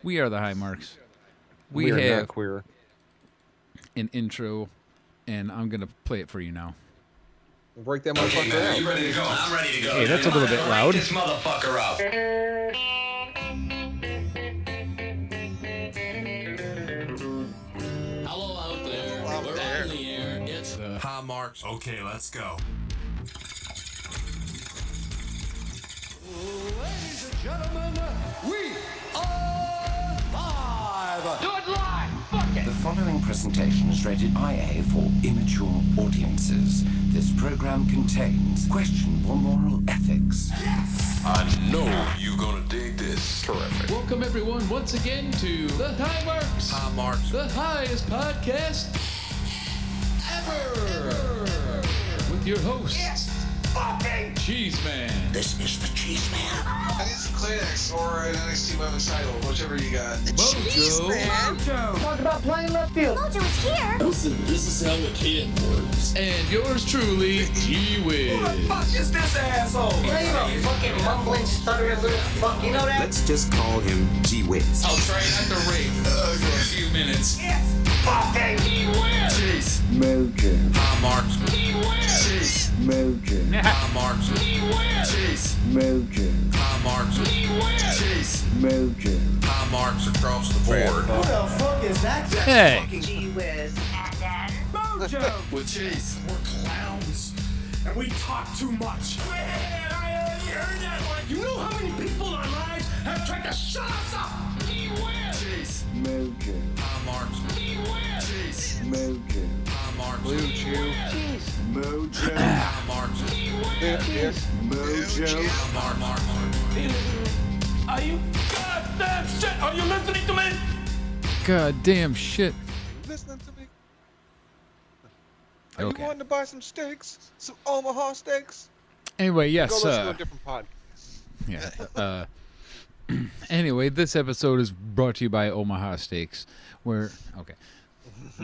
We are the High Marks. We are have not queer. an intro, and I'm going to play it for you now. Break that motherfucker out. You ready to go? I'm ready to go. Hey, that's a little bit loud. This motherfucker up. Hello out there. We're on the air. It's the High Marks. Okay, let's go. Ladies and gentlemen, we are live! Do it live! Fuck it! The following presentation is rated IA for immature audiences. This program contains questionable moral ethics. I know you're gonna dig this. Terrific. Welcome everyone once again to the High Marks. High Marks. The highest podcast ever. With your hosts, Fucking Cheez Man, This is the Cheez Man. I need some Kleenex or an NXT Women's title, whichever you got. Mojo, talk about playing left field. Mojo is here. listen, this is how a kid works. And yours truly, Whiz. Fuck is this asshole? You a fucking mumbling, stuttering little fuck, you know that? Let's just call him G-Wiz. I'll try not to rape for a few minutes. It's fucking Cheez. Mojo. High Marks. Cheez. Mojo. High Marks. Cheez. Mojo. High Marks. Cheez. Mojo. High Marks across the board. Who the fuck is that? Hey, Gee whiz. And then Mojo with Cheez. We're clowns, and we talk too much. Man, I heard that one. You know how many people in our lives have tried to shut us up? Cheez. Mojo. High Marks. Cheez. Mojo. High Marks. Blue Chew. Mojo. High Marks. Yes. Mojo. High Marks. Are you goddamn shit? Are you listening to me? goddamn shit. Listening to me? Are Okay. you wanting to buy some steaks? Some Omaha steaks? Anyway, Go yes. listen to a different pod. Yeah. Anyway, this episode is brought to you by Omaha Steaks. Where okay,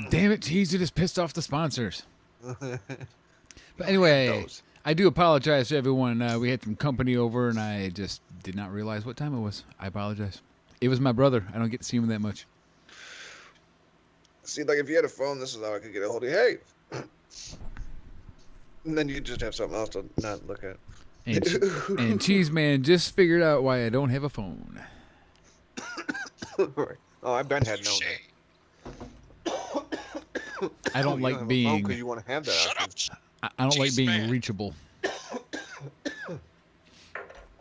damn it, Cheez, you just pissed off the sponsors. But anyway, Those. I do apologize to everyone. We had some company over, and I just did not realize what time it was. I apologize. It was my brother. I don't get to see him that much. See, like if you had a phone, this is how I could get a hold of you. Hey! And then you just have something else to not look at. And, and Cheez Man just figured out why I don't have a phone. Oh, I've been had known that. I don't like being. Because you want to have that. Shut option. up. I don't like Cheez being Man. reachable.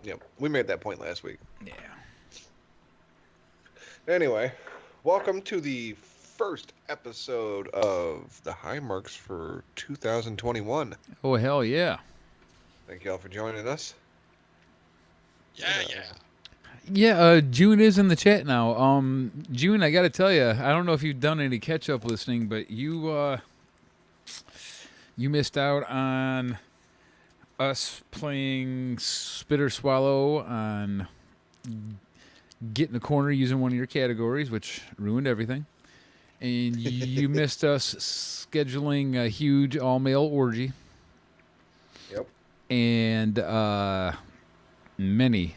Yep, we made that point last week. Yeah. Anyway, welcome to the first episode of the High Marks for 2021. Oh hell yeah. Thank you all for joining us. Yeah. Yeah, June is in the chat now. June, I got to tell you, I don't know if you've done any catch-up listening, but you missed out on us playing Spit or Swallow on Get in the Corner using one of your categories, which ruined everything. And you missed us scheduling a huge all-male orgy. Yep. And many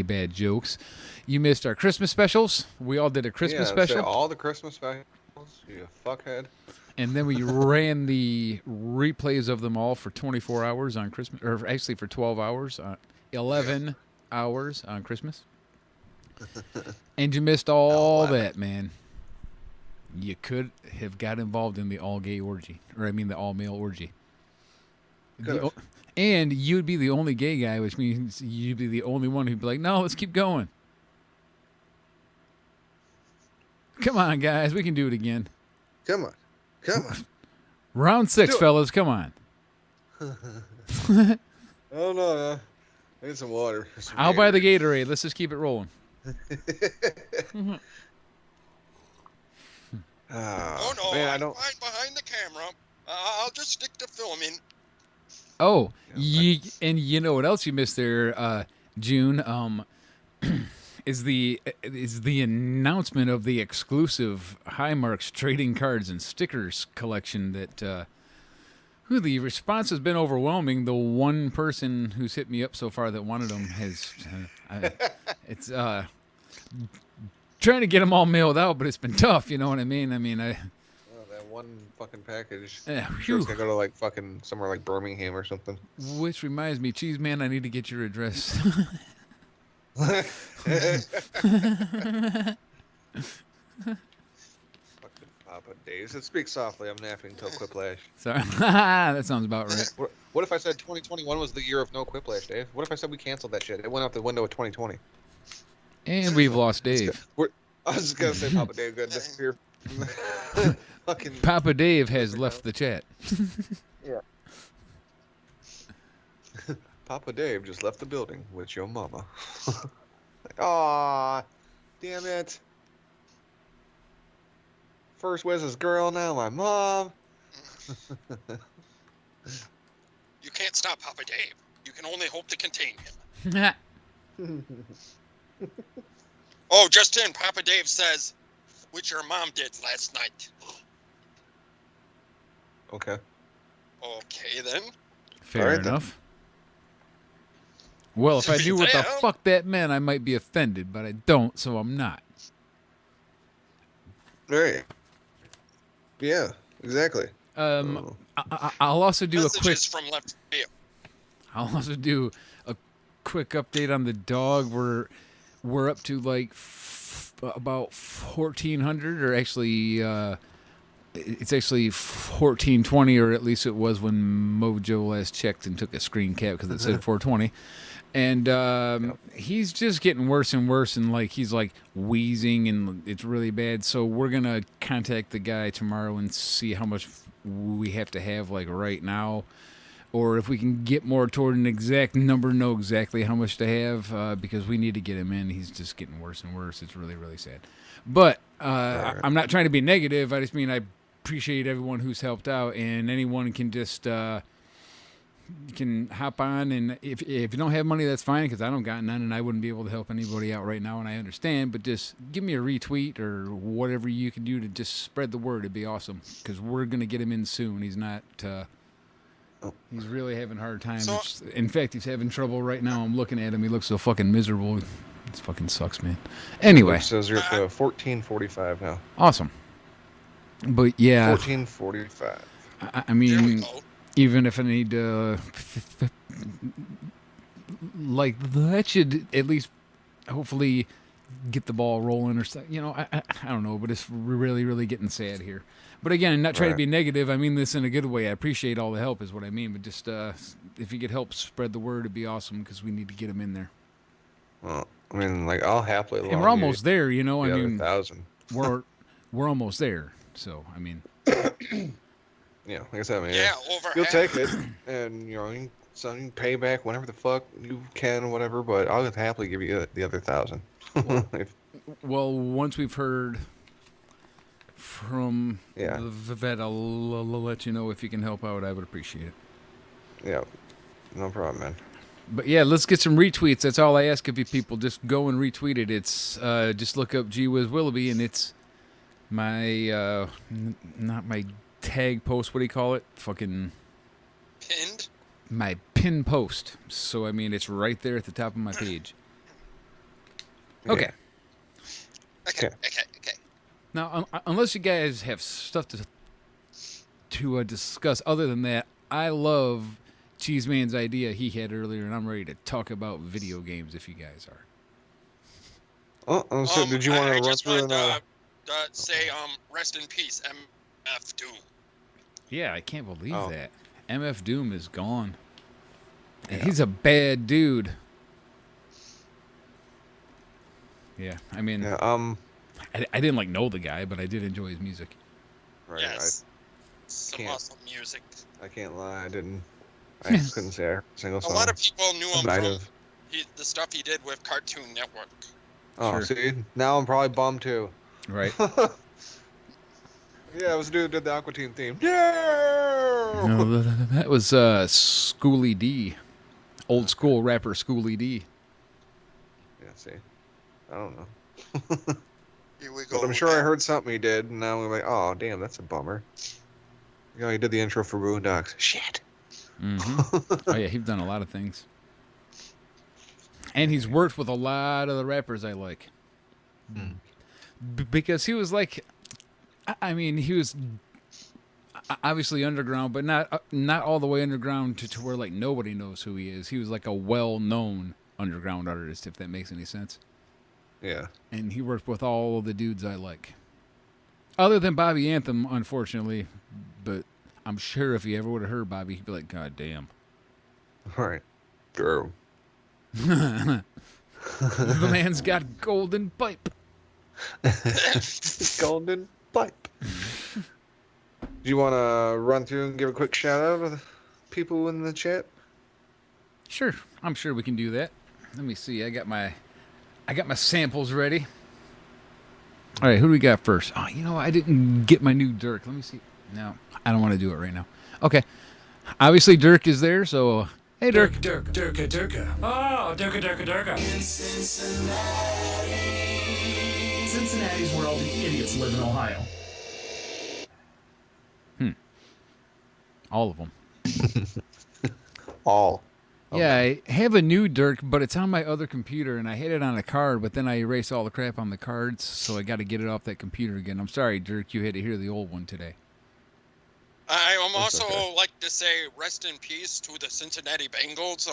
bad jokes. You missed our Christmas specials. We all did a Christmas Yeah, special. say all the Christmas specials, you fuckhead. And then we ran the replays of them all for 24 hours on Christmas, or actually for 12 hours, 11 hours on Christmas. And you missed all that, man. You could have got involved in the all-gay orgy, or I mean the all-male orgy. And you'd be the only gay guy, which means you'd be the only one who'd be like, no, let's keep going. Come on, guys. We can do it again. Come on. Come on. Round 6, Do it. fellas. Come on. Oh, no. I need some water. I'll buy the Gatorade. Let's just keep it rolling. Oh no, man, I I'm don't. fine behind the camera. I'll just stick to filming. Oh, and you know what else you missed there, June? Is the announcement of the exclusive High Marks trading cards and stickers collection that the response has been overwhelming. The one person who's hit me up so far that wanted them has Trying to get them all mailed out, but it's been tough. You know what I mean? That one fucking package. Yeah, Sure it's gonna go to like fucking somewhere like Birmingham or something. Which reminds me, Cheese Man, I need to get your address. Fucking Papa Dave's. Speak softly. I'm napping until Quiplash. Sorry. That sounds about right. What if I said 2021 was the year of no Quiplash, Dave? What if I said we canceled that shit? It went out the window of 2020. And we've lost Dave. I was just gonna say Papa Dave gonna disappear. Fucking Papa Dave has left the chat. yeah. Papa Dave just left the building with your mama. Like, aw, damn it. First Wiz's girl, now my mom. You can't stop Papa Dave. You can only hope to contain him. Oh, just in, Papa Dave says, which your mom did last night. Okay. Okay, then. Fair right, enough. Well, if I knew what the Damn. fuck that meant, I might be offended, but I don't, so I'm not. Right. Yeah, exactly. I'll also do a quick. Messages from left field. I'll also do a quick update on the dog. We're up to like about 1,400, or actually, it's actually 1,420, or at least it was when Mojo last checked and took a screen cap because it said 420. And he's just getting worse and worse, and like he's like wheezing, and it's really bad. So we're gonna contact the guy tomorrow and see how much we have to have like right now, or if we can get more toward an exact number, know exactly how much to have, because we need to get him in. He's just getting worse and worse. It's really, really sad. But I'm not trying to be negative. I just mean I appreciate everyone who's helped out, and anyone can just can hop on. And if you don't have money, that's fine, because I don't got none, and I wouldn't be able to help anybody out right now, and I understand. But just give me a retweet or whatever you can do to just spread the word. It'd be awesome, because we're gonna get him in soon. He's not. He's really having a hard time. So- In fact, he's having trouble right now. I'm looking at him. He looks so fucking miserable. It fucking sucks, man. Anyway. It says you're at 1445 now. Awesome. But yeah. 1445. I There we mean, go. even if I need to, like, that should at least hopefully get the ball rolling or something. You know, I don't know, but it's really, really getting sad here. But again, not trying to be negative. I mean this in a good way. I appreciate all the help is what I mean. But just if you could help spread the word, it'd be awesome, because we need to get him in there. Well, I mean, like, I'll happily. And we're almost there, you know. I mean, 1,000. we're almost there. So I mean, Yeah, like I said, man. Yeah, over You'll half. take it, and you can pay back whenever the fuck you can, whatever. But I'll happily give you the other 1,000. well, once we've heard from Yeah. the vet, I'll let you know if you can help out. I would appreciate it. Yeah, no problem, man. But yeah, let's get some retweets. That's all I ask of you people. Just go and retweet it. It's just look up G Whiz Willoughby, and it's my not my tag post. What do you call it? Fucking Pinned? my pin post. So I mean, it's right there at the top of my page. Okay. Okay. Now, unless you guys have stuff to discuss, other than that, I love Cheese Man's idea he had earlier, and I'm ready to talk about video games if you guys are. Oh, so did you want to I run just through wanted to say, rest in peace, MF Doom. Yeah, I can't believe Oh. that. MF Doom is gone. And he's a bad dude. Yeah, I mean, Yeah, I didn't like know the guy, but I did enjoy his music. right, Yes. Some can't- awesome music. I can't lie, I couldn't say I heard a single A song. lot of people knew him Might from have. the stuff he did with Cartoon Network. Oh, Sure. see, now I'm probably bummed too. Right. Yeah, it was the dude who did the Aqua Teen theme. Yeah. No, that was Schoolie D. Old school rapper Schoolie D. Yeah, see, I don't know. Here we go. But I'm sure I heard something he did, and now I'm like, oh, damn, that's a bummer. You know, he did the intro for Boondocks. Shit. Mm-hmm. Oh yeah, he's done a lot of things, and he's worked with a lot of the rappers I like. Because he was like, I mean, he was obviously underground, but not all the way underground to where like nobody knows who he is. He was like a well-known underground artist, if that makes any sense. Yeah. And he worked with all of the dudes I like. Other than Bobby Anthem, unfortunately. But I'm sure if he ever would have heard Bobby, he'd be like, God damn. All right. True. The man's got golden pipe. Golden pipe. Do you want to run through and give a quick shout out to the people in the chat? Sure. I'm sure we can do that. Let me see. I got my samples ready. All right, who do we got first? Oh, you know, I didn't get my new Dirk. Let me see. No, I don't want to do it right now. Okay. Obviously, Dirk is there, so hey, Dirk. Durka. Oh, Durka. Cincinnati's where all the idiots live in Ohio. All of them. All. Yeah, I have a new Dirk, but it's on my other computer, and I had it on a card, but then I erased all the crap on the cards, so I got to get it off that computer again. I'm sorry, Dirk, you had to hear the old one today. I'm also like to say rest in peace to the Cincinnati Bengals.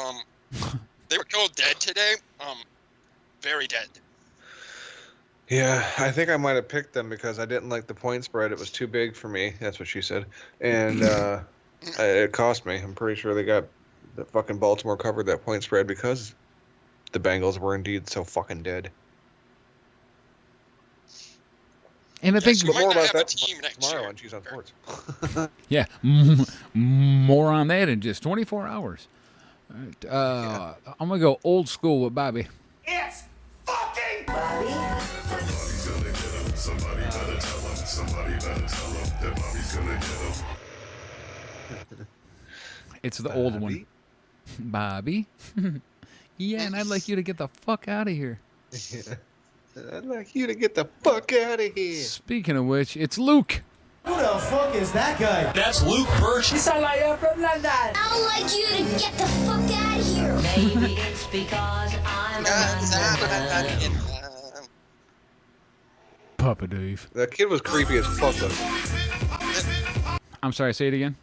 They were killed dead today. Very dead. Yeah, I think I might have picked them because I didn't like the point spread. It was too big for me. That's what she said. And it cost me. I'm pretty sure they got the fucking Baltimore covered that point spread because the Bengals were indeed so fucking dead. And I think you might more not about have a that team next tomorrow year. on Cheez on Sports. yeah, more on that in just 24 hours. All right, I'm going to go old school with Bobby. It's fucking Bobby. Bobby's gonna get him. Somebody better tell him. Somebody better tell him that Bobby's gonna get him. It's the old one. Bobby? Yeah, and I'd like you to get the fuck out of here. Yeah. I'd like you to get the fuck out of here. Speaking of which, it's Luke. Who the fuck is that guy? That's Luke Birch. You sound like you're from London. I'd like you to get the fuck out of here. Maybe it's because I'm Papa Dave. That kid was creepy as fuck looking. I'm sorry, say it again.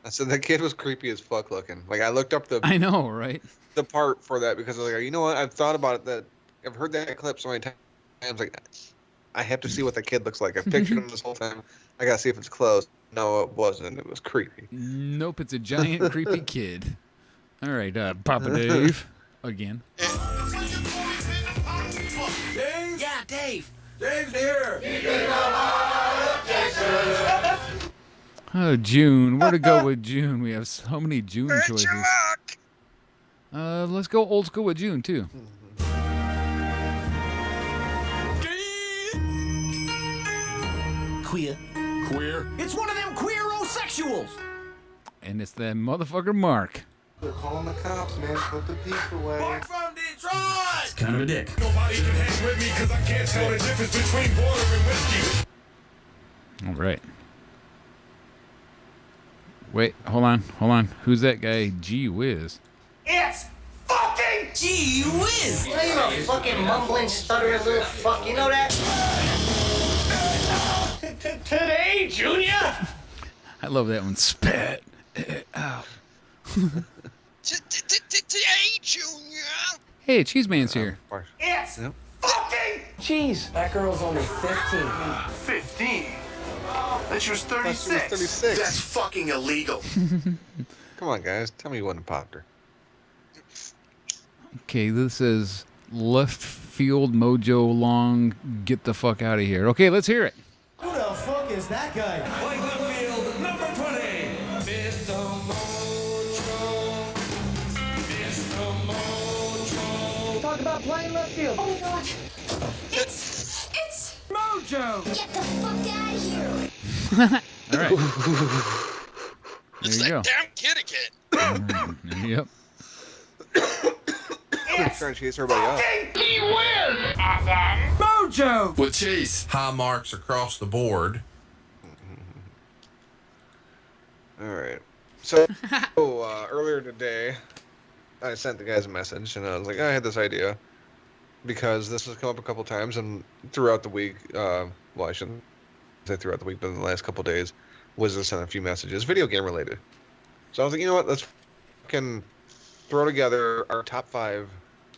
I said that kid was creepy as fuck looking. Like I looked up I know, right? the part for that because I was like, you know what? I've thought about it. That I've heard that clip so many times. Like I have to see what the kid looks like. I've pictured him this whole time. I gotta see if it's close. No, it wasn't. It was creepy. Nope, it's a giant creepy kid. All right, Papa Dave. Again. Dave? Yeah, Dave. Dave's here. Oh, June. Where to go with June? We have so many June choices. Let's go old school with June, too. Queer. It's one of them queerosexuals. And it's that motherfucker Mark. They're calling the cops, man. Put the piece away. Mark from Detroit. It's kind of a dick. Nobody can hang with me because I can't tell the difference between water and whiskey. All right. Wait, hold on. Who's that guy? Gee Whiz. It's fucking Gee whiz. You know you're a fucking mumbling, stuttering little fuck. You know that? today, Junior. I love that one. Spat it out. Today, Junior. Hey, Cheese Man's here. It's Yep. fucking Jeez, that girl's only 15. 15. That she was She was 36. 36. That's fucking illegal. Come on, guys. Tell me you wouldn't have popped her. Okay, this is left field Mojo long. Get the fuck out of here. Okay, let's hear it. Who the fuck is that guy? Playing left field, number 20. Mr. Mojo. Talk about playing left field. Oh my god. It's Mojo. get the fuck out of here. All right. It's There you that go. damn kid again. Yep. Quit trying to chase everybody off. And then Mojo. With Cheez. High marks across the board. All right. So earlier today, I sent the guys a message, and I was like, I had this idea. because this has come up a couple times, and throughout the week, well, I shouldn't say throughout the week, but in the last couple days, Whiz has sent a few messages, video game related. So I was like, you know what, let's fucking throw together our top 5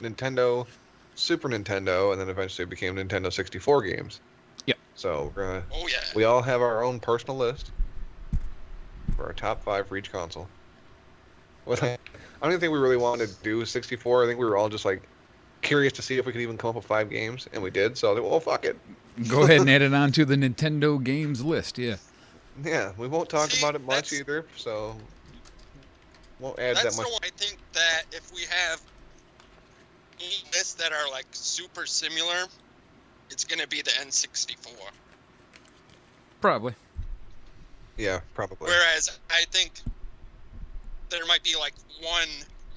Nintendo, Super Nintendo, and then eventually it became Nintendo 64 games. Yep. So we're gonna. Oh yeah. We all have our own personal list for our top 5 for each console. What I don't even think we really wanted to do 64. I think we were all just like curious to see if we could even come up with 5 games, and we did. So I was like, well, fuck it. Go ahead and add it on to the Nintendo games list. Yeah. Yeah, we won't talk about it much either, so won't add that much. That's the one I think that if we have any lists that are like super similar, it's gonna be the N64. Probably. Yeah, probably. Whereas I think there might be like 1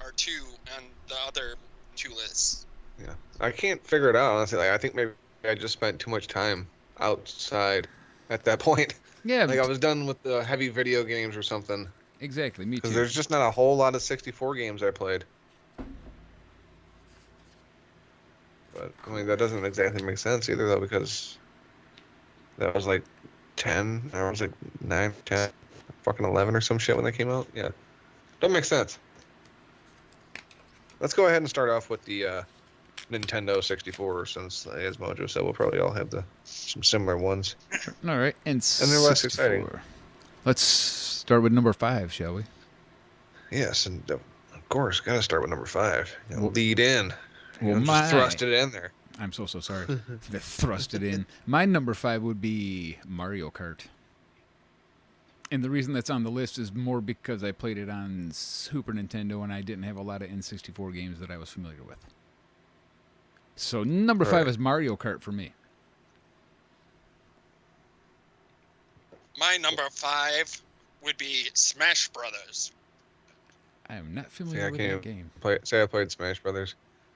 or 2 on the other 2 lists. Yeah, I can't figure it out honestly. Like, I think maybe I just spent too much time outside at that point. Yeah. Like I was done with the heavy video games or something. Exactly. Me too. Because there's just not a whole lot of 64 games I played. But I mean that doesn't exactly make sense either though, because that was like 10, I was like 9, 10, fucking 11 or some shit when they came out. Yeah, don't make sense. Let's go ahead and start off with the Nintendo 64, since as Mojo said, we'll probably all have some similar ones. All right, and they're less exciting. Let's start with number 5, shall we? Yes, and of course, gotta start with number 5. Lead in. Well, just thrust it in there. I'm so sorry. They thrust it in. My number 5 would be Mario Kart. And the reason that's on the list is more because I played it on Super Nintendo and I didn't have a lot of N64 games that I was familiar with. So number 5 is Mario Kart for me. My number 5 would be Smash Brothers. I am not familiar with that game. Say I played Smash Brothers.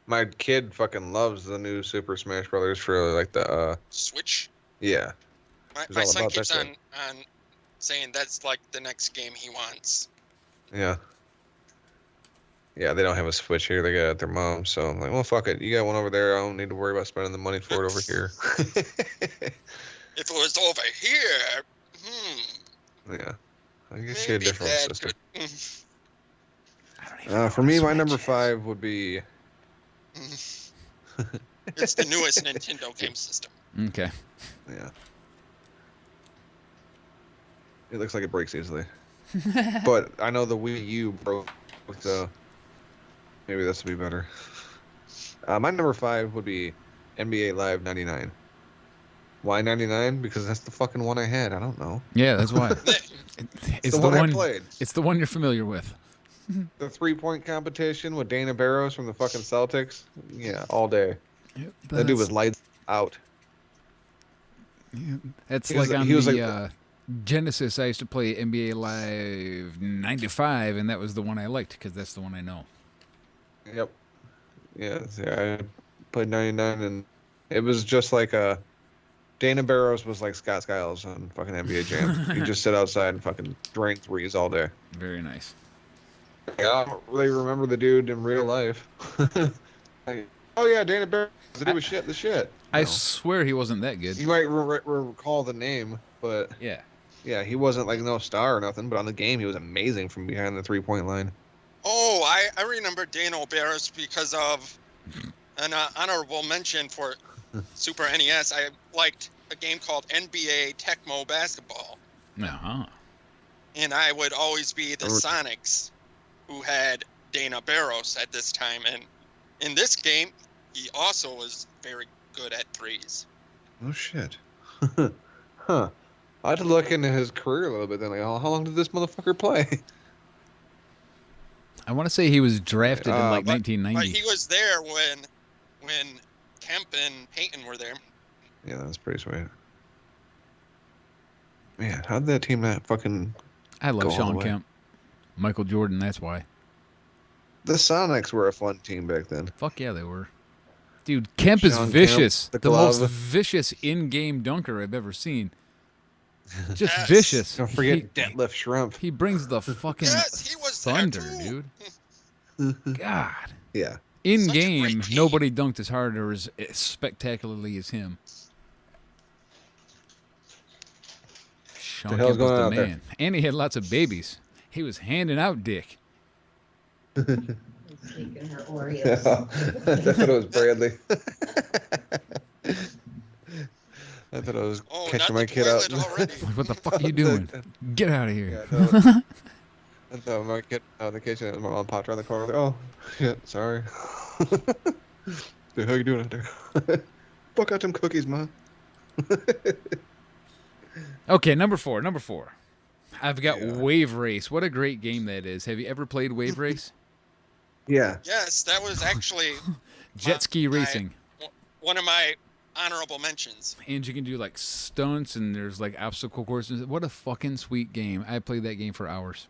My kid fucking loves the new Super Smash Brothers for like the Switch. Yeah. My son keeps on saying that's like the next game he wants. Yeah. Yeah, they don't have a Switch here. They got it at their mom's. So I'm like, well, fuck it. You got one over there. I don't need to worry about spending the money for it over here. If it was over here, Yeah. I guess she had a different sister. I don't even for me, my number 5 would be... It's the newest Nintendo game system. Okay. Yeah. It looks like it breaks easily. But I know the Wii U broke, so maybe this will be better. My number 5 would be NBA Live 99. Why 99? Because that's the fucking one I had. I don't know. Yeah, that's why. It's the one I played. It's the one you're familiar with. The 3-point competition with Dana Barros from the fucking Celtics. Yeah, all day. Yep, that dude was lights out. Yeah, that's like on the Genesis. I used to play NBA Live 95, and that was the one I liked because that's the one I know. Yep. Yeah, I played 99, and it was just like Dana Barros was like Scott Skiles on fucking NBA Jam. He'd just sit outside and fucking drain threes all day. Very nice. I don't really remember the dude in real life. Oh yeah, Dana Barros. The dude was the shit. I swear he wasn't that good. You might recall the name, but yeah, he wasn't like no star or nothing. But on the game, he was amazing from behind the 3-point line. Oh, I remember Dana Barros because of an honorable mention for Super NES. I liked a game called NBA Tecmo Basketball. Uh-huh. And I would always be the Sonics who had Dana Barros at this time. And in this game, he also was very good at threes. Oh, shit. Huh. I had to look into his career a little bit then. Like, how long did this motherfucker play? I want to say he was drafted in like 1990. But he was there when Kemp and Peyton were there. Yeah, that's pretty sweet. Man, how did that team not fucking I love Sean Kemp. Michael Jordan, that's why. The Sonics were a fun team back then. Fuck yeah, they were. Dude, Kemp is vicious. The most vicious in-game dunker I've ever seen. Just vicious. Don't forget Deadlift Shrimp. He brings the fucking thunder, dude. God. Yeah. In Such a game, great game. nobody dunked as hard or as spectacularly as him. Sean The hell's Kemp was going the on out there? man, and he had lots of babies. He was handing out dick. Sneaking her Oreos. I thought it was Bradley. I thought I was Oh, catching not my the kid out. toilet already. Like, what the fuck are you doing? Get out of here. Yeah, I thought my kid out of the kitchen and my mom popped around the corner. Like, oh, shit, sorry. Dude, how you doing out there? Fuck out them cookies, Mom. Okay, number four. I've got Yeah. Wave Race. What a great game that is. Have you ever played Wave Race? Yeah. Yes, that was actually Jet ski racing. one of my honorable mentions. And you can do like stunts and there's like obstacle courses. What a fucking sweet game. I played that game for hours.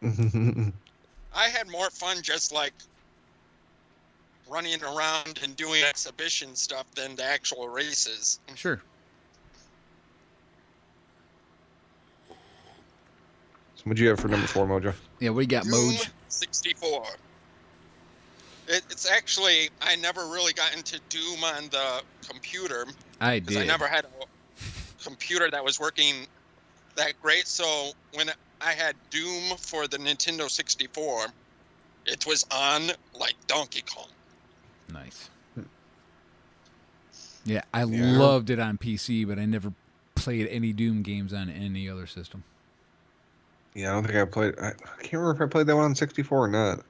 I had more fun just like running around and doing exhibition stuff than the actual races. Sure. So what'd you have for number 4, Mojo? Yeah, what do you got, Doom Moj? 64. It's actually, I never really got into Doom on the computer. I Because I did. never had a computer that was working that great. So when I had Doom for the Nintendo 64, it was on like Donkey Kong. Nice. Yeah, I loved it on PC, but I never played any Doom games on any other system. Yeah, I don't think I played. I can't remember if I played that one on 64 or not.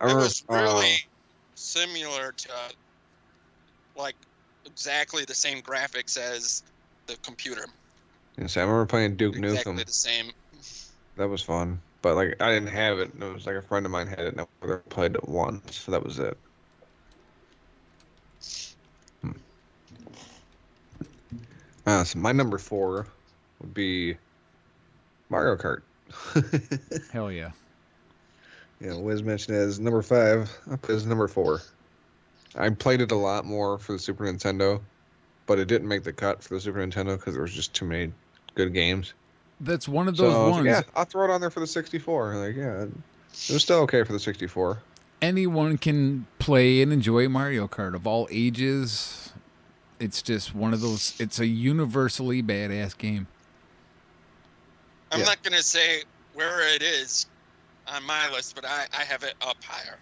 I It remember, was really similar to like exactly the same graphics as the computer. I remember playing Duke Exactly Nukem. the same. That was fun. But like, I didn't have it. It was like a friend of mine had it, and I played it once. So that was it. So my number 4 would be Mario Kart. Hell yeah. Yeah, Wiz mentioned it as number 5. I put it as number 4. I played it a lot more for the Super Nintendo, but it didn't make the cut for the Super Nintendo because there was just too many good games. That's one of So those I was ones. like, yeah, I'll throw it on there for the 64. Like, yeah, it was still okay for the 64. Anyone can play and enjoy Mario Kart of all ages. It's just one of those. It's a universally badass game. I'm not going to say where it is on my list, but I have it up higher.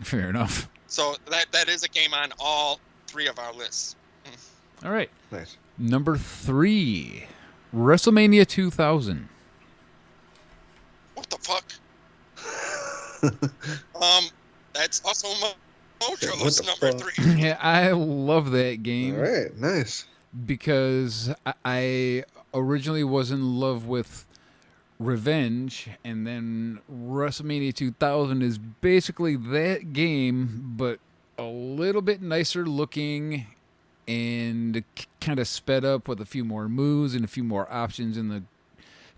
Fair enough. So that is a game on all 3 of our lists. All right. Nice. Number 3, WrestleMania 2000. What the fuck? That's also Mojo's number 3. Yeah, I love that game. All right, nice. Because I originally was in love with Revenge, and then WrestleMania 2000 is basically that game, but a little bit nicer looking and kind of sped up with a few more moves and a few more options in the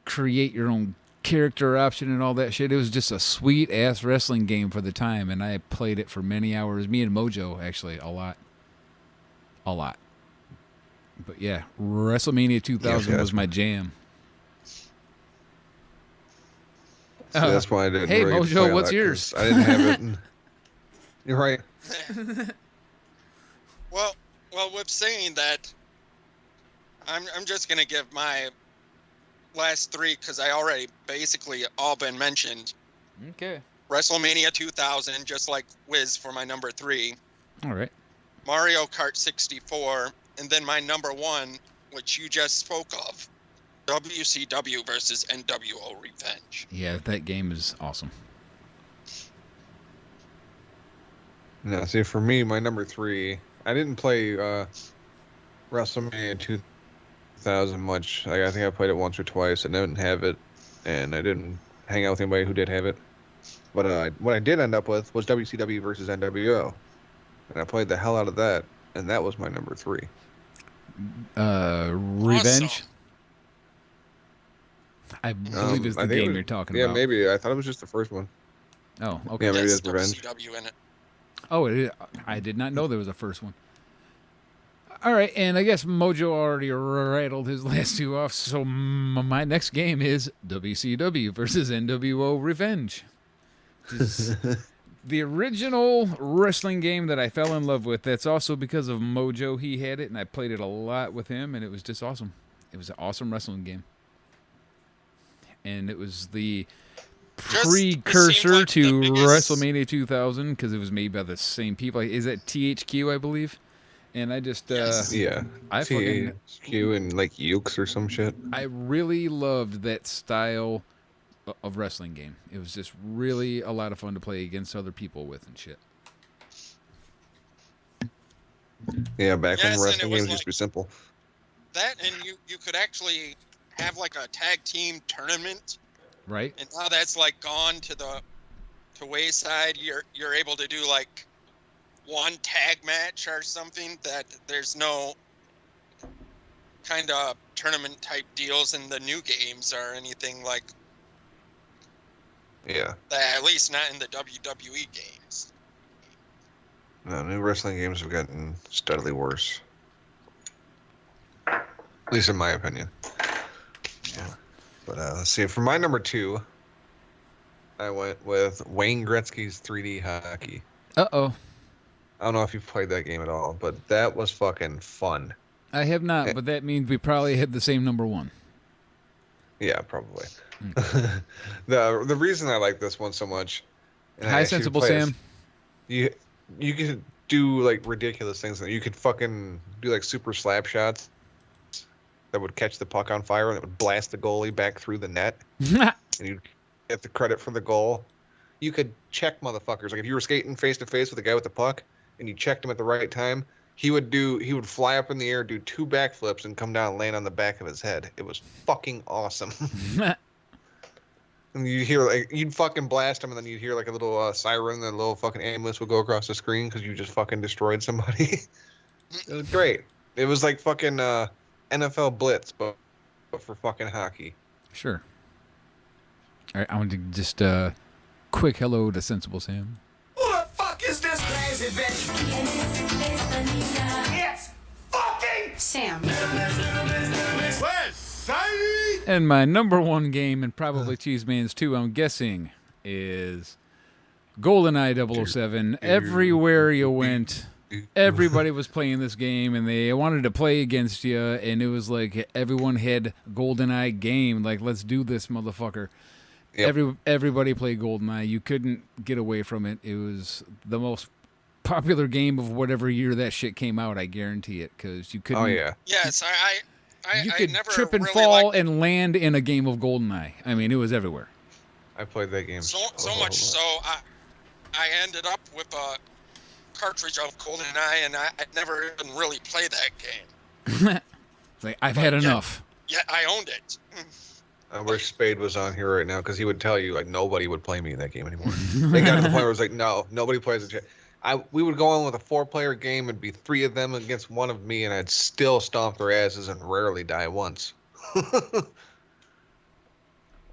create your own character option and all that shit. It was just a sweet ass wrestling game for the time, and I played it for many hours. Me and Mojo actually a lot. But yeah, WrestleMania 2000 was my jam. So that's why I didn't. Hey, really get to Mojo, play on what's that, yours? 'cause I didn't have it. And... You're right. Well, with saying that, I'm just gonna give my last 3 because I already basically all been mentioned. Okay. WrestleMania 2000, just like Whiz for my number 3. All right. Mario Kart 64, and then my number 1, which you just spoke of, WCW versus NWO Revenge. Yeah, that game is awesome. No, see, for me, my number 3, I didn't play WrestleMania 2000 much. Like, I think I played it once or twice. I didn't have it, and I didn't hang out with anybody who did have it. But what I did end up with was WCW versus NWO, and I played the hell out of that, and that was my number 3. Revenge. Awesome. I believe is the I think it game was- you're talking yeah, about. maybe. I thought it was just the first one. Oh, okay. Yeah, maybe Yes, that's Revenge. WCW in it. Oh, I did not know there was a first one. All right, and I guess Mojo already rattled his last 2 off, so my next game is WCW versus NWO Revenge. The original wrestling game that I fell in love with, that's also because of Mojo. He had it, and I played it a lot with him, and it was just awesome. It was an awesome wrestling game. And it was the precursor to WrestleMania 2000 because it was made by the same people. Is that THQ, I believe? And I just yeah, THQ and like Ukes or some shit. I really loved that style of wrestling game. It was just really a lot of fun to play against other people with and shit. Yeah, back when wrestling games used to be simple. That, and you could actually have like a tag team tournament. Right. And now that's like gone to wayside. You're able to do like one tag match or something. That there's no kind of tournament type deals in the new games or anything like. Yeah. That, at least not in the WWE games. No, new wrestling games have gotten steadily worse. At least in my opinion. Yeah. But let's see. For my number 2, I went with Wayne Gretzky's 3D Hockey. Uh-oh. I don't know if you've played that game at all, but that was fucking fun. I have not, but that means we probably had the same number 1. Yeah, probably. The reason I like this one so much. Hi, Sensible Sam. You could do like ridiculous things. You could fucking do like super slap shots that would catch the puck on fire and it would blast the goalie back through the net. And you'd get the credit for the goal. You could check motherfuckers. Like if you were skating face to face with a guy with the puck and you checked him at the right time, he would fly up in the air, do 2 backflips, and come down and land on the back of his head. It was fucking awesome. And you hear like you'd fucking blast him, and then you'd hear like a little siren, and then a little fucking ambulance would go across the screen because you just fucking destroyed somebody. It was great. It was like fucking NFL Blitz, but for fucking hockey. Sure. All right, I want to just quick hello to Sensible Sam. Who the fuck is this crazy bitch? It's fucking Sam. And my number 1 game, and probably Cheez Man's too, I'm guessing, is GoldenEye 007. Everywhere you went, everybody was playing this game, and they wanted to play against you, and it was like everyone had GoldenEye game. Like, let's do this, motherfucker. Yep. Everybody played GoldenEye. You couldn't get away from it. It was the most popular game of whatever year that shit came out, I guarantee it, because you couldn't... Oh, yeah. Yes, You could never trip and really fall and land in a game of GoldenEye. I mean, it was everywhere. I played that game so much so I ended up with a cartridge of GoldenEye, and I never even really played that game. It's like, I've had enough. Yeah, I owned it. I wish Spade was on here right now because he would tell you like nobody would play me in that game anymore. They got to the point where it was like, no, nobody plays it. We would go on with a 4-player game and be 3 of them against 1 of me, and I'd still stomp their asses and rarely die once. I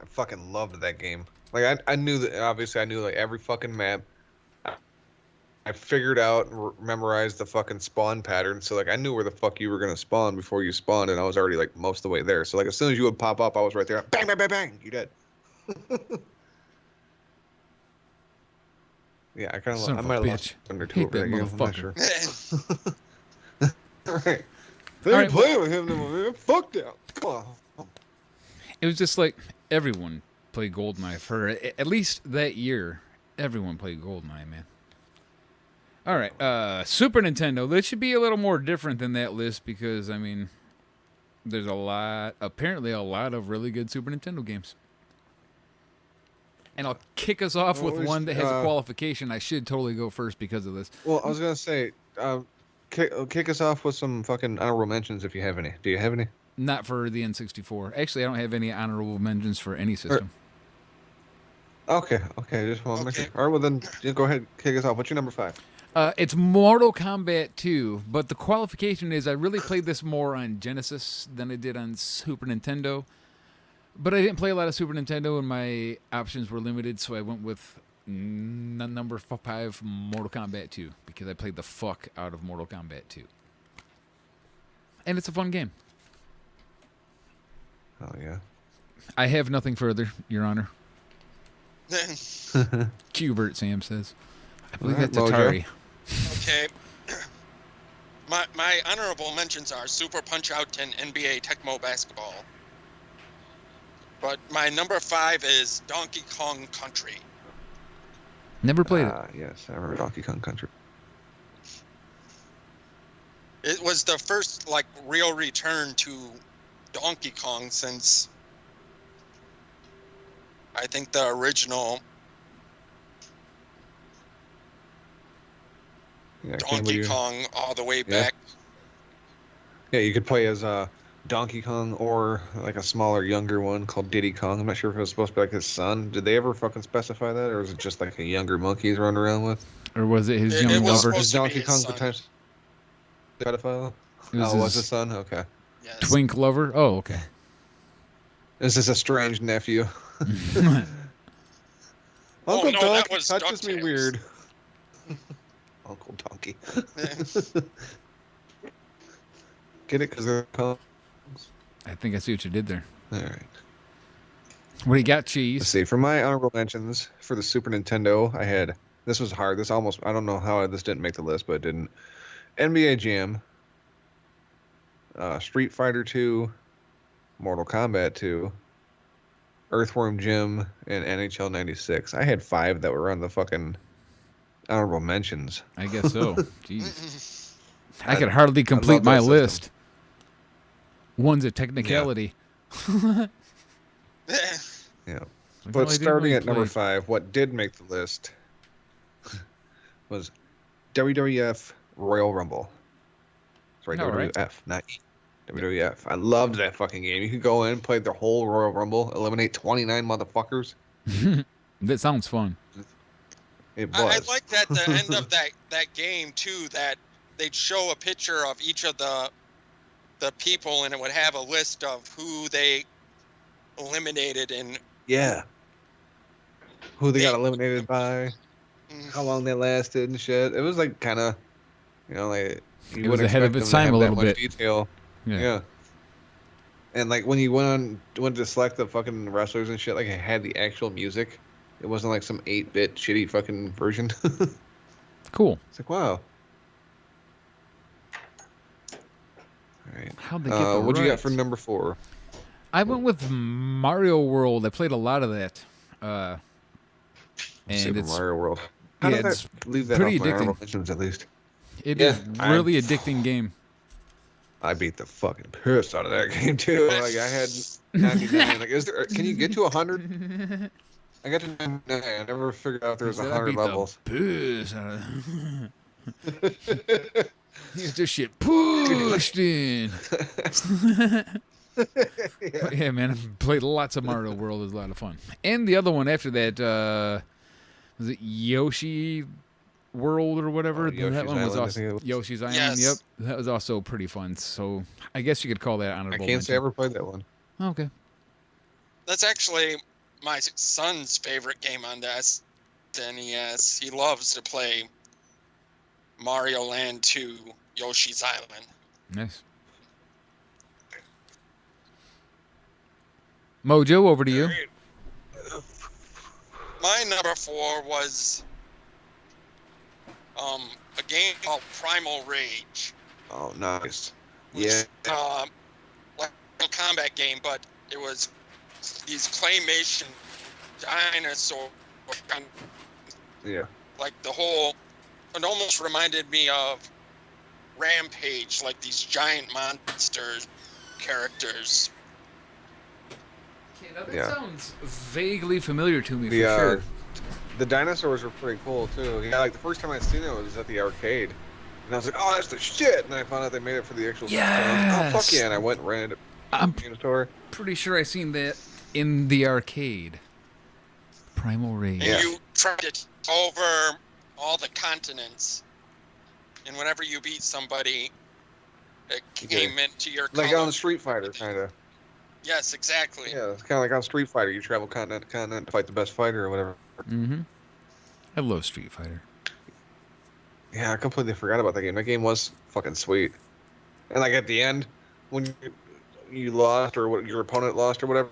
fucking loved that game. Like I knew that. Obviously, I knew like every fucking map. I figured out and memorized the fucking spawn pattern. So like I knew where the fuck you were gonna spawn before you spawned, and I was already like most of the way there. So like as soon as you would pop up, I was right there. Bang, bang, bang, bang. You dead. Yeah, I kind of. I might have lost under 2 over that game. I'm not sure. All right. They ain't playing with him no more, man. Fuck that. Come on. It was just like everyone played GoldenEye for at least that year. Everyone played GoldenEye, man. All right, Super Nintendo. This should be a little more different than that list because I mean, there's apparently a lot of really good Super Nintendo games. And I'll kick us off with one that has a qualification. I should totally go first because of this. Well, I was gonna say, kick us off with some fucking honorable mentions if you have any. Do you have any? Not for the N64. Actually, I don't have any honorable mentions for any system. Okay. Just want to make sure. All right, well then, just go ahead, kick us off. What's your number 5? It's Mortal Kombat 2, but the qualification is I really played this more on Genesis than I did on Super Nintendo. But I didn't play a lot of Super Nintendo, and my options were limited, so I went with number 5, Mortal Kombat 2, because I played the fuck out of Mortal Kombat 2. And it's a fun game. Oh, yeah. I have nothing further, Your Honor. Qbert, Sam says. I believe Alright, that's Mojo. Atari. Okay. My honorable mentions are Super Punch-Out and NBA Tecmo Basketball. But my number 5 is Donkey Kong Country. Never played it. Yes, I remember Donkey Kong Country. It was the first like real return to Donkey Kong since I think the original Donkey Kong all the way back. Yeah, you could play as Donkey Kong or like a smaller, younger one called Diddy Kong. I'm not sure if it was supposed to be like his son. Did they ever fucking specify that, or was it just like a younger monkey he's running around with? Or was it his It young was lover? supposed Is to be Donkey his Kong son. potentially a pedophile? It was Oh, was his his son? Okay. Yes. twink lover? Oh, okay. This is a strange nephew. Oh, Uncle no, Donkey that was touches me DuckTales. weird. Uncle Donkey. Get it? Because they're Kongs? I think I see what you did there. All right. What do you got, Let's Cheese? see. For my honorable mentions for the Super Nintendo, I had, this was hard. This almost, I don't know how this didn't make the list, but it didn't. NBA Jam, Street Fighter 2, Mortal Kombat 2, Earthworm Jim, and NHL 96. I had 5 that were on the fucking honorable mentions. I guess so. Jeez. I could hardly complete love my that system. list. One's a technicality. Yeah. I can But only do starting one at number play. 5, what did make the list was WWF Royal Rumble. Sorry, All WWF, right. not E. WWF. I loved that fucking game. You could go in, play the whole Royal Rumble, eliminate 29 motherfuckers. That sounds fun. It I was. like that the end of that game too, that they'd show a picture of each of the people and it would have a list of who they eliminated and Yeah. Who they got They- eliminated by, how long they lasted and shit. It was like kind of, like you It was wouldn't ahead of expect its them to time have a that little much bit. detail. Yeah. And like when you went to select the fucking wrestlers and shit, like it had the actual music. It wasn't like some 8-bit shitty fucking version. It's Cool. like, wow. All right. How'd they get the What'd you got rights? for number 4? I went with Mario World. I played a lot of that. And Super it's Mario World. How yeah, did it's I leave that pretty off my honorable addicting. mentions at least? It Yeah, is really addicting game. I beat the fucking piss out of that game too. Like I had 99. Like, can you get to 100? I got to 99. I never figured out there was Said I 100 beat the levels. piss out of He's just shit pushed in. But yeah, man, I played lots of Mario World. It was a lot of fun. And the other one after that, was it Yoshi World or whatever? Yoshi's That one was Island, I also think it was. Yoshi's Island. Yes. Yep, that was also pretty fun. So I guess you could call that I honorable can't say I mention. ever played that one. Okay. that's actually my son's favorite game on the SNES. He loves to play Mario Land 2, Yoshi's Island. Nice. Mojo, over to you. My number 4 was a game called Primal Rage. Oh, nice. Which, Yeah. like a combat game, but it was these claymation dinosaur, Yeah. like the whole. It almost reminded me of Rampage, like these giant monster characters. That Yeah. sounds vaguely familiar to me The for sure. the dinosaurs were pretty cool too. Yeah, like the first time I seen it was at the arcade, and I was like, "Oh, that's the shit!" And I found out they made it for the actual. system. I was like, oh fuck Yes. yeah! And I went and rented it I'm in the store. pretty sure I seen that in the arcade. Primal Rage. And you tried to take over all the continents. And whenever you beat somebody, it came into your Like color. on Street Fighter, kind of. Yes, exactly. Yeah, it's kind of like on Street Fighter. You travel continent to continent to fight the best fighter or whatever. Mm-hmm. I love Street Fighter. Yeah, I completely forgot about that game. That game was fucking sweet. And like at the end, when you lost or what your opponent lost or whatever,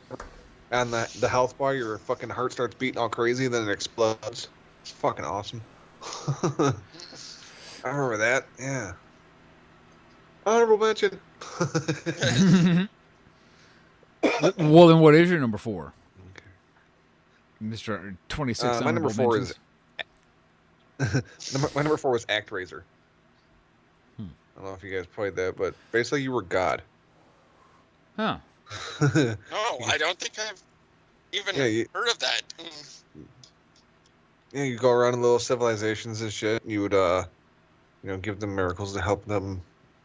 and the health bar, your fucking heart starts beating all crazy, then it explodes. It's fucking awesome. I remember that. Yeah. Honorable mention. Well, then what is your number 4? Mr. 26 my number honorable 4 mentions. is my number 4 was ActRaiser. I don't know if you guys played that, but basically you were God. Huh. No, I don't think I've even heard of that. Yeah, you go around in little civilizations and shit. And you would, give them miracles to help them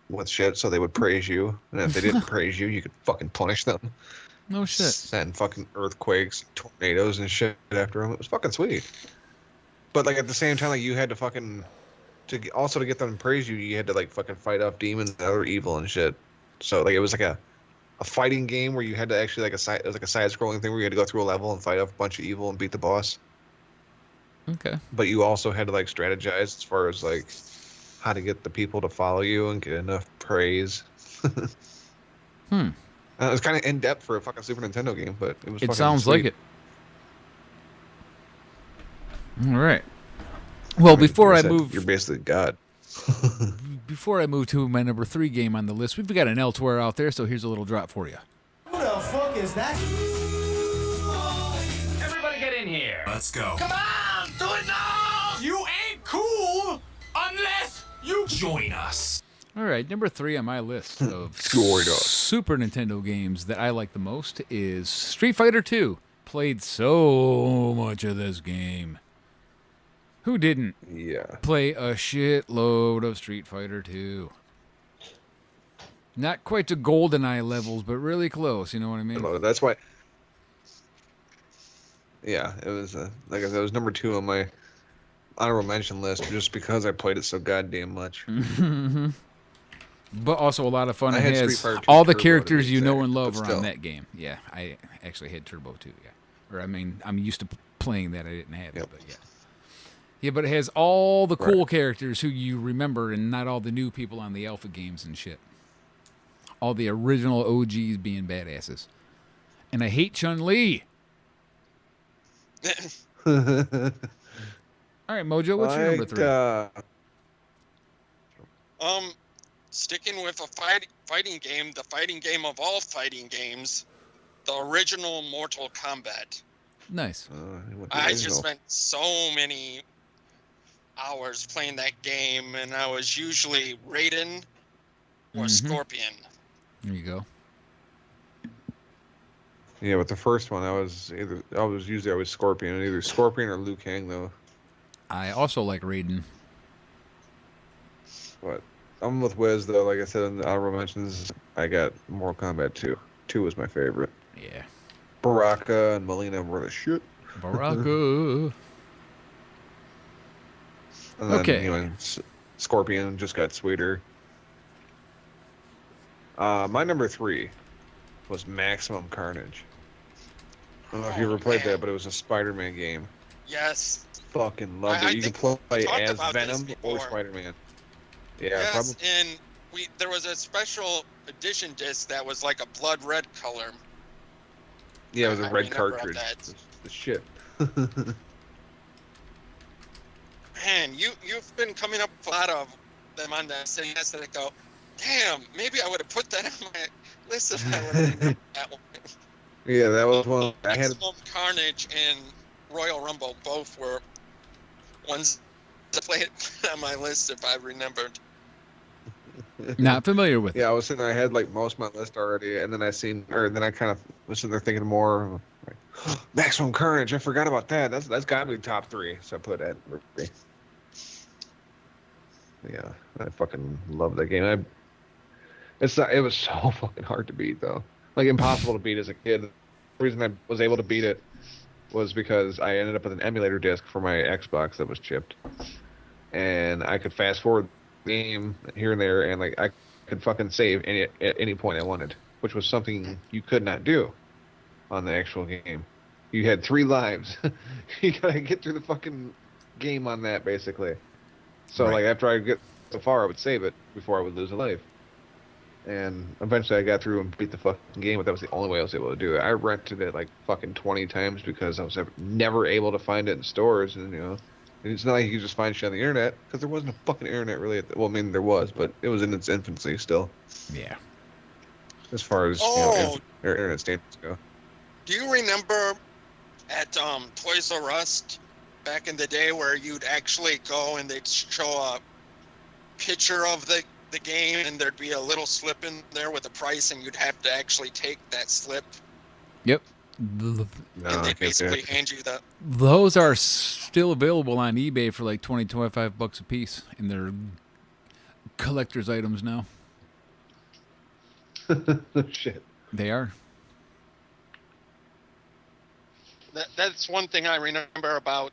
with shit, so they would praise you. And if they didn't praise you, you could fucking punish them. No shit. Send fucking earthquakes, tornadoes, and shit after them. It was fucking sweet. But like at the same time, like you had to fucking to get them to praise you, you had to like fucking fight off demons and other evil and shit. So like it was like a fighting game where you had to actually it was like a side scrolling thing where you had to go through a level and fight off a bunch of evil and beat the boss. Okay. But you also had to like strategize as far as like how to get the people to follow you and get enough praise. It was kind of in depth for a fucking Super Nintendo game, but it was. It fucking sounds sweet. like it. All right. Well, before I move, you're basically God. Before I move to my number 3 game on the list, we've got an Elsewhere out there, so here's a little drop for you. Who the fuck is that? Everybody get in here. Let's go. Come on, do it now! You ain't cool unless you join us. All right, number 3 on my list of Join us. Super Nintendo games that I like the most is Street Fighter 2. Played so much of this game. Who didn't? Yeah. Play a shitload of Street Fighter 2. Not quite to GoldenEye levels, but really close. You know what I mean? That's why. Yeah, it was like I said, it was number 2 on my honorable mention list just because I played it so goddamn much. But also a lot of fun. I It had has Street Fighter 2 all the Turbo characters to be you know exact, and love but are still. on that game. Yeah, I actually had Turbo too. Yeah, or I mean, I'm used to playing that. I didn't have it, but yeah. Yeah, but it has all the cool characters who you remember and not all the new people on the alpha games and shit. All the original OGs being badasses. And I hate Chun-Li. All right, Mojo, what's your number 3? Sticking with a fighting game, the fighting game of all fighting games, the original Mortal Kombat. Nice. I just spent so many hours playing that game, and I was usually Raiden or Scorpion. There you go. Yeah, with the first one, I was usually Scorpion, either Scorpion or Liu Kang though. I also like Raiden. But I'm with Whiz though. Like I said in the honorable mentions, I got Mortal Kombat 2. 2 was my favorite. Yeah. Baraka and Melina were the shit. Baraka. And then, Okay. Scorpion just got sweeter. My number 3 was Maximum Carnage. I don't know if you ever played that, but it was a Spider-Man game. Yes. Fucking loved it. You can play as Venom or Spider-Man. Yeah, yes, and there was a special edition disc that was like a blood red color. Yeah, it was a red remember cartridge. that. The shit. Man, you've been coming up with a lot of them on the SNES that I go, damn, maybe I would have put that on my list if I would have remembered that one. Yeah, that was one. I had Maximum Carnage and Royal Rumble both were ones to play on my list if I remembered. Not familiar with it. Yeah, I was sitting there, I had like most of my list already, and then then I kind of was sitting there thinking more. Like, Maximum Carnage, I forgot about that. That's got to be top 3, so I put that in 3. Yeah, I fucking love that game. It was so fucking hard to beat though, like impossible to beat as a kid. The reason I was able to beat it was because I ended up with an emulator disc for my Xbox that was chipped, and I could fast forward the game here and there, and like I could fucking save at any point I wanted, which was something you could not do on the actual game. You had 3 lives. You gotta get through the fucking game on that basically. So like after I get so far, I would save it before I would lose a life. And eventually I got through and beat the fucking game, but that was the only way I was able to do it. I rented it like fucking 20 times because I was never able to find it in stores, and It's not like you could just find shit on the internet, because there wasn't a fucking internet really. Well, I mean, there was, but it was in its infancy still. Yeah. As far as internet standards go. Do you remember at Toys R Us back in the day where you'd actually go and they'd show a picture of the game and there'd be a little slip in there with a price and you'd have to actually take that slip? Yep. And they'd basically hand you the... Those are still available on eBay for like $20-25 a piece, and they're collector's items now. Shit. They are. That's one thing I remember about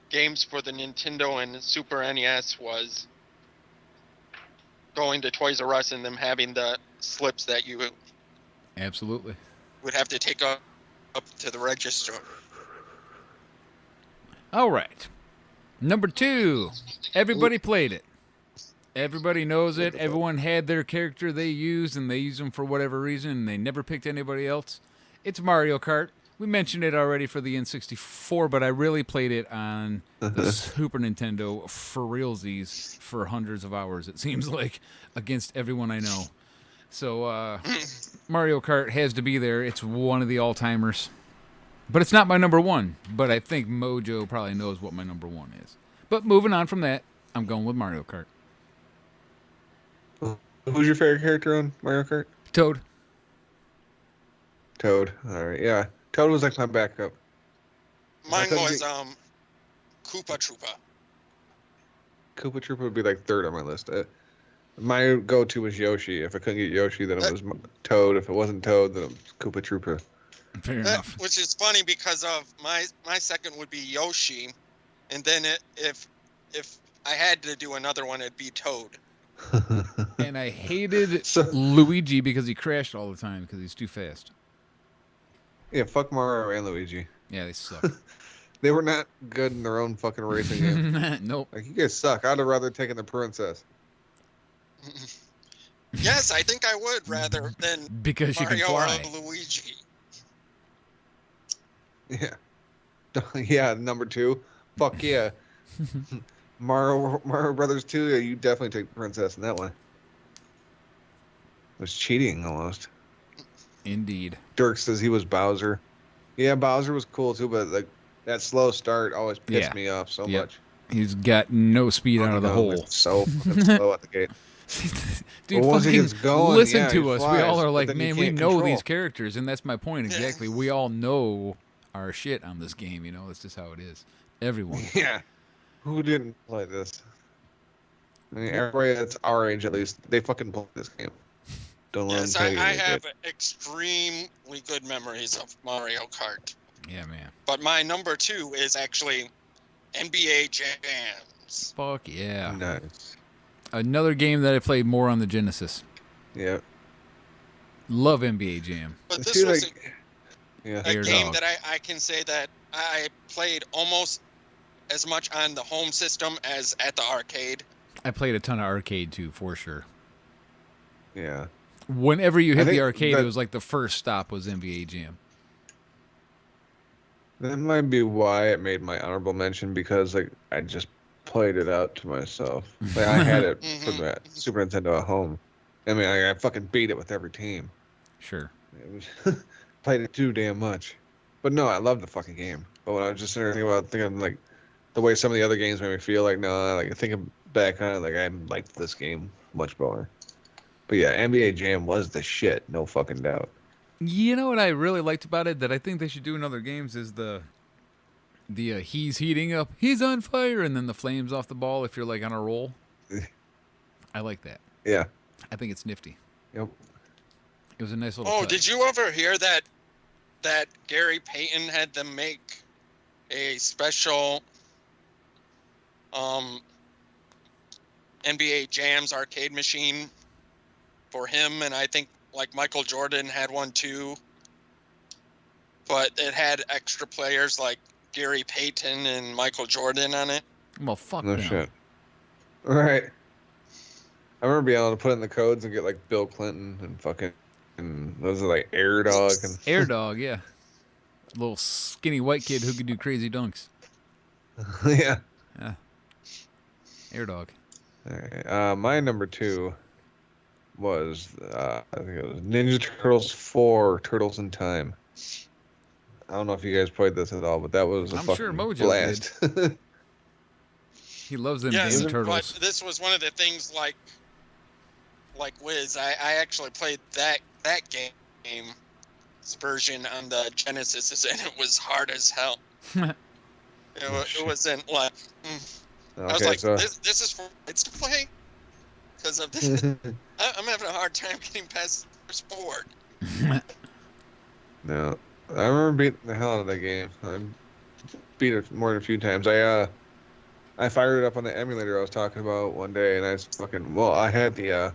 games for the Nintendo and Super NES was going to Toys R Us and them having the slips that you Absolutely. would have to take up to the register. All right. Number 2. Everybody played it. Everybody knows it. Everyone had their character they used, and they used them for whatever reason, and they never picked anybody else. It's Mario Kart. We mentioned it already for the N64, but I really played it on the Super Nintendo for realsies for hundreds of hours, it seems like, against everyone I know. So Mario Kart has to be there. It's one of the all-timers. But it's not my number 1, but I think Mojo probably knows what my number 1 is. But moving on from that, I'm going with Mario Kart. Who's your favorite character on Mario Kart? Toad. Toad. All right, yeah. Toad was like my backup. Mine was Koopa Troopa. Koopa Troopa would be like 3rd on my list. My go-to was Yoshi. If I couldn't get Yoshi, then it was Toad. If it wasn't Toad, then it was Koopa Troopa. Fair enough. Which is funny because of my second would be Yoshi, and then if I had to do another one, it'd be Toad. And I hated Luigi because he crashed all the time because he's too fast. Yeah, fuck Mario and Luigi. Yeah, they suck. They were not good in their own fucking racing game. Nope. Like, you guys suck. I'd have rather taken the princess. Yes, I think I would rather than because Mario you can fly. or Luigi. Yeah. Yeah, number 2. Fuck yeah. Mario Brothers 2, yeah, you definitely take the princess in that one. It was cheating almost. Indeed. Dirk says he was Bowser. Yeah, Bowser was cool too, but like that slow start always pissed me off so much. He's got no speed out of the hole. So fucking slow at the gate. Dude, once he fucking gets going, listen to us. flies, We all are like, then you man, we can't know control. these characters, and that's my point exactly. We all know our shit on this game. You know, that's just how it is. Everyone. Yeah. Who didn't play this? I mean, everybody that's our age at least, they fucking play this game. Don't let Yes, them tell you I they have did. extremely good memories of Mario Kart. Yeah, man. But my number 2 is actually NBA Jams. Fuck yeah. Nice. Another game that I played more on the Genesis. Yeah. Love NBA Jam. But this was a game that I can say that I played almost as much on the home system as at the arcade. I played a ton of arcade too, for sure. Yeah. Whenever you I hit the think arcade, that- it was like the first stop was NBA Jam. That might be why it made my honorable mention, because like I just played it out to myself. Like I had it for that Super Nintendo at home. I mean, I fucking beat it with every team. Sure. It was played it too damn much. But no, I love the fucking game. But when I was just sitting there thinking like the way some of the other games made me feel, like no, like thinking back on it, like I liked this game much more. But yeah, NBA Jam was the shit, no fucking doubt. You know what I really liked about it that I think they should do in other games is the he's heating up, he's on fire, and then the flames off the ball if you're like on a roll. I like that. Yeah. I think it's nifty. Yep. It was a nice little. Oh, touch. did you ever hear that Gary Payton had them make a special NBA Jams arcade machine for him, and I think like Michael Jordan had one too, but it had extra players like Gary Payton and Michael Jordan on it. Well, fuck No them. shit. All right. I remember being able to put in the codes and get like Bill Clinton and fucking, and those are like Air Dog and Air Dog, yeah. Little skinny white kid who could do crazy dunks. Yeah. Air Dog. All right. My number 2 was I think it was Ninja Turtles 4: Turtles in Time. I don't know if you guys played this at all, but that was a I'm fucking sure Mojo blast. He loves them Yes, damn turtles. but this was one of the things like Whiz. I actually played that game's version on the Genesis, and it was hard as hell. It wasn't like I was like, this is for kids to play because of this. I'm having a hard time getting past the first board. No, I remember beating the hell out of that game. I beat it more than a few times. I fired it up on the emulator I was talking about one day, and I had the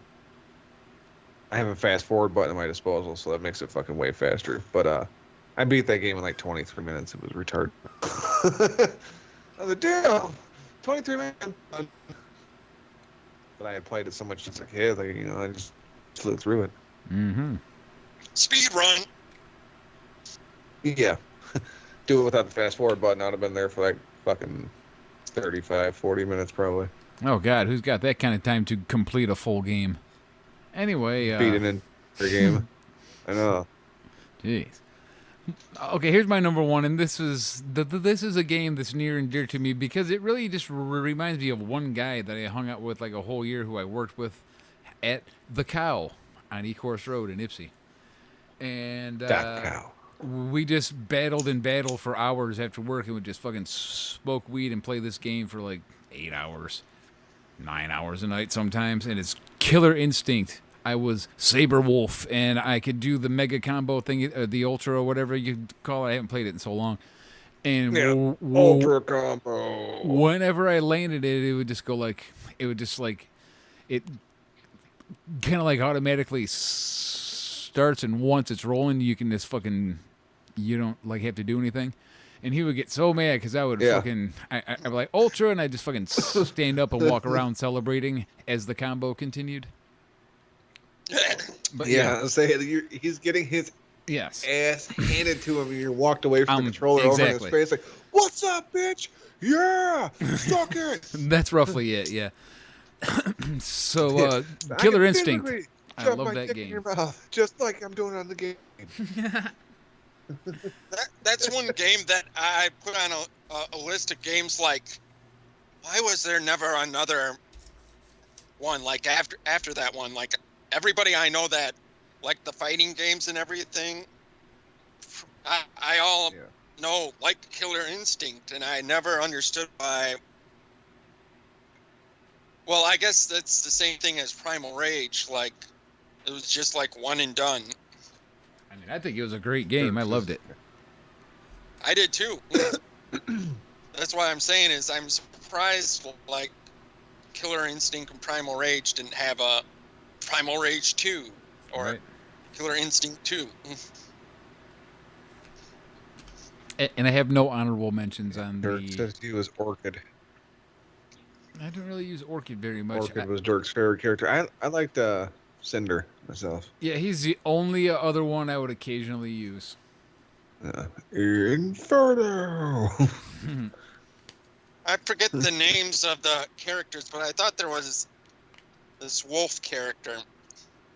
I have a fast forward button at my disposal, so that makes it fucking way faster. But I beat that game in like 23 minutes. It was retarded. I was like, damn, 23 minutes. But I had played it so much as a kid, like, you know, I just flew through it. Mm-hmm. Speed run. Yeah. Do it without the fast forward button. I'd have been there for like fucking 35, 40 minutes probably. Oh, God, who's got that kind of time to complete a full game? Anyway. Beat an entire game. I know. Jeez. Okay, here's my number 1, and this is a game that's near and dear to me because it really just reminds me of one guy that I hung out with like a whole year who I worked with at The Cow on Ecorse Road in Ipsy. And we just battled for hours after work and would just fucking smoke weed and play this game for like 8 hours, 9 hours a night sometimes, and it's Killer Instinct. I was Saber Wolf, and I could do the mega combo thing, the ultra or whatever you call it. I haven't played it in so long. And ultra combo. Whenever I landed it, it would just it kind of like automatically starts, and once it's rolling, you can just fucking, you don't like have to do anything. And he would get so mad because I would fucking, I'd be like ultra, and I'd just fucking stand up and walk around celebrating as the combo continued. But he's getting his ass handed to him, and you walked away from the controller over in his face like, "What's up, bitch? Yeah, suck it." That's roughly it. Yeah. So, Killer Instinct. I love that game. In your mouth, just like I'm doing on the game. That's one game that I put on a list of games. Like, why was there never another one like after that one? Like, everybody I know that like the fighting games and everything, I all know like Killer Instinct, and I never understood why. Well, I guess that's the same thing as Primal Rage. Like, it was just like one and done. I mean, I think it was a great game. I loved it. I did too. That's why I'm saying is I'm surprised like Killer Instinct and Primal Rage didn't have a Primal Rage 2 or Killer Instinct 2. And I have no honorable mentions on Dirk says he was Orchid. I don't really use Orchid very much. Orchid was Dirk's favorite character. I liked Cinder myself. Yeah, he's the only other one I would occasionally use. Inferno. I forget the names of the characters, but I thought there was this wolf character.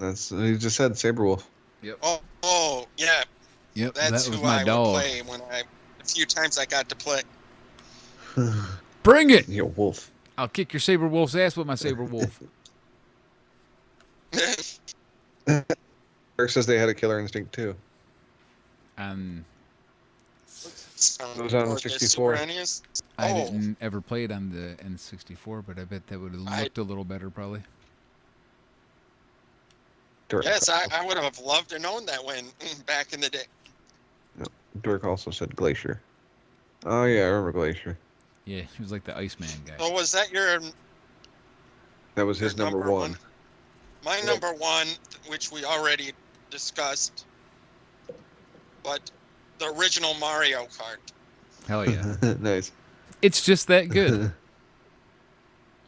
You just said Saberwolf. Yep. Oh, yeah. Yep. That's that was who my I dog. would play when a few times I got to play. Bring it. You wolf. I'll kick your Saberwolf's ass with my Saberwolf. Eric says they had a Killer Instinct too. And it was on 64. I didn't ever play it on the N64, but I bet that would have looked a little better probably. Yes, I would have loved to known that when back in the day. Dirk also said Glacier. Oh yeah, I remember Glacier. Yeah, he was like the Iceman guy. So was that your? That was his number one. My number one, which we already discussed, but the original Mario Kart. Hell yeah. Nice. It's just that good.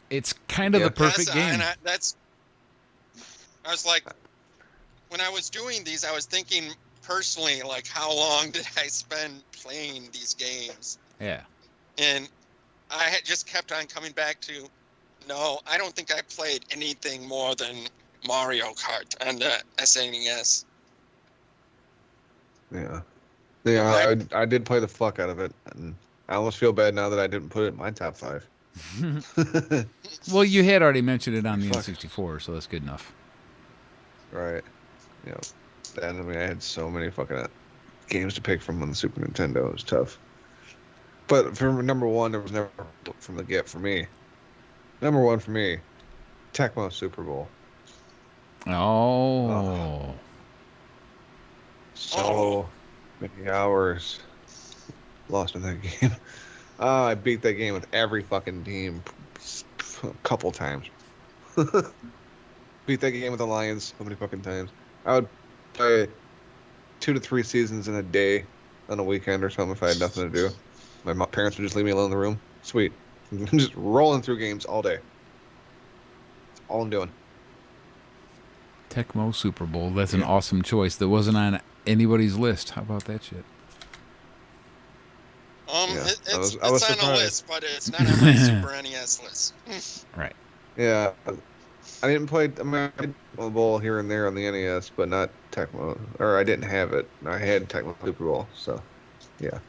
It's kind of the perfect game. I was like, when I was doing these, I was thinking personally, like, how long did I spend playing these games? Yeah. And I had just kept on coming back to, no, I don't think I played anything more than Mario Kart on the SNES. Yeah. Yeah, I did play the fuck out of it, and I almost feel bad now that I didn't put it in my top 5. Well, you had already mentioned it on the N64, so that's good enough. Right. Yeah. And I mean, I had so many fucking games to pick from on the Super Nintendo. It was tough. But for number 1, there was never from the get for me. Number 1 for me, Tecmo Super Bowl. Oh. So many hours lost in that game. I beat that game with every fucking team a couple times. Beat that game with the Lions so many fucking times. I would play 2 to 3 seasons in a day on a weekend or something if I had nothing to do. My parents would just leave me alone in the room. Sweet. Just rolling through games all day. That's all I'm doing. Tecmo Super Bowl. That's an awesome choice. That wasn't on anybody's list. How about that shit? It's on a list, but it's not on my Super NES list. Right. Yeah. I didn't play. I mean, I played Tecmo Bowl here and there on the NES, but not Tecmo. Or I didn't have it. I had Tecmo Super Bowl, so yeah.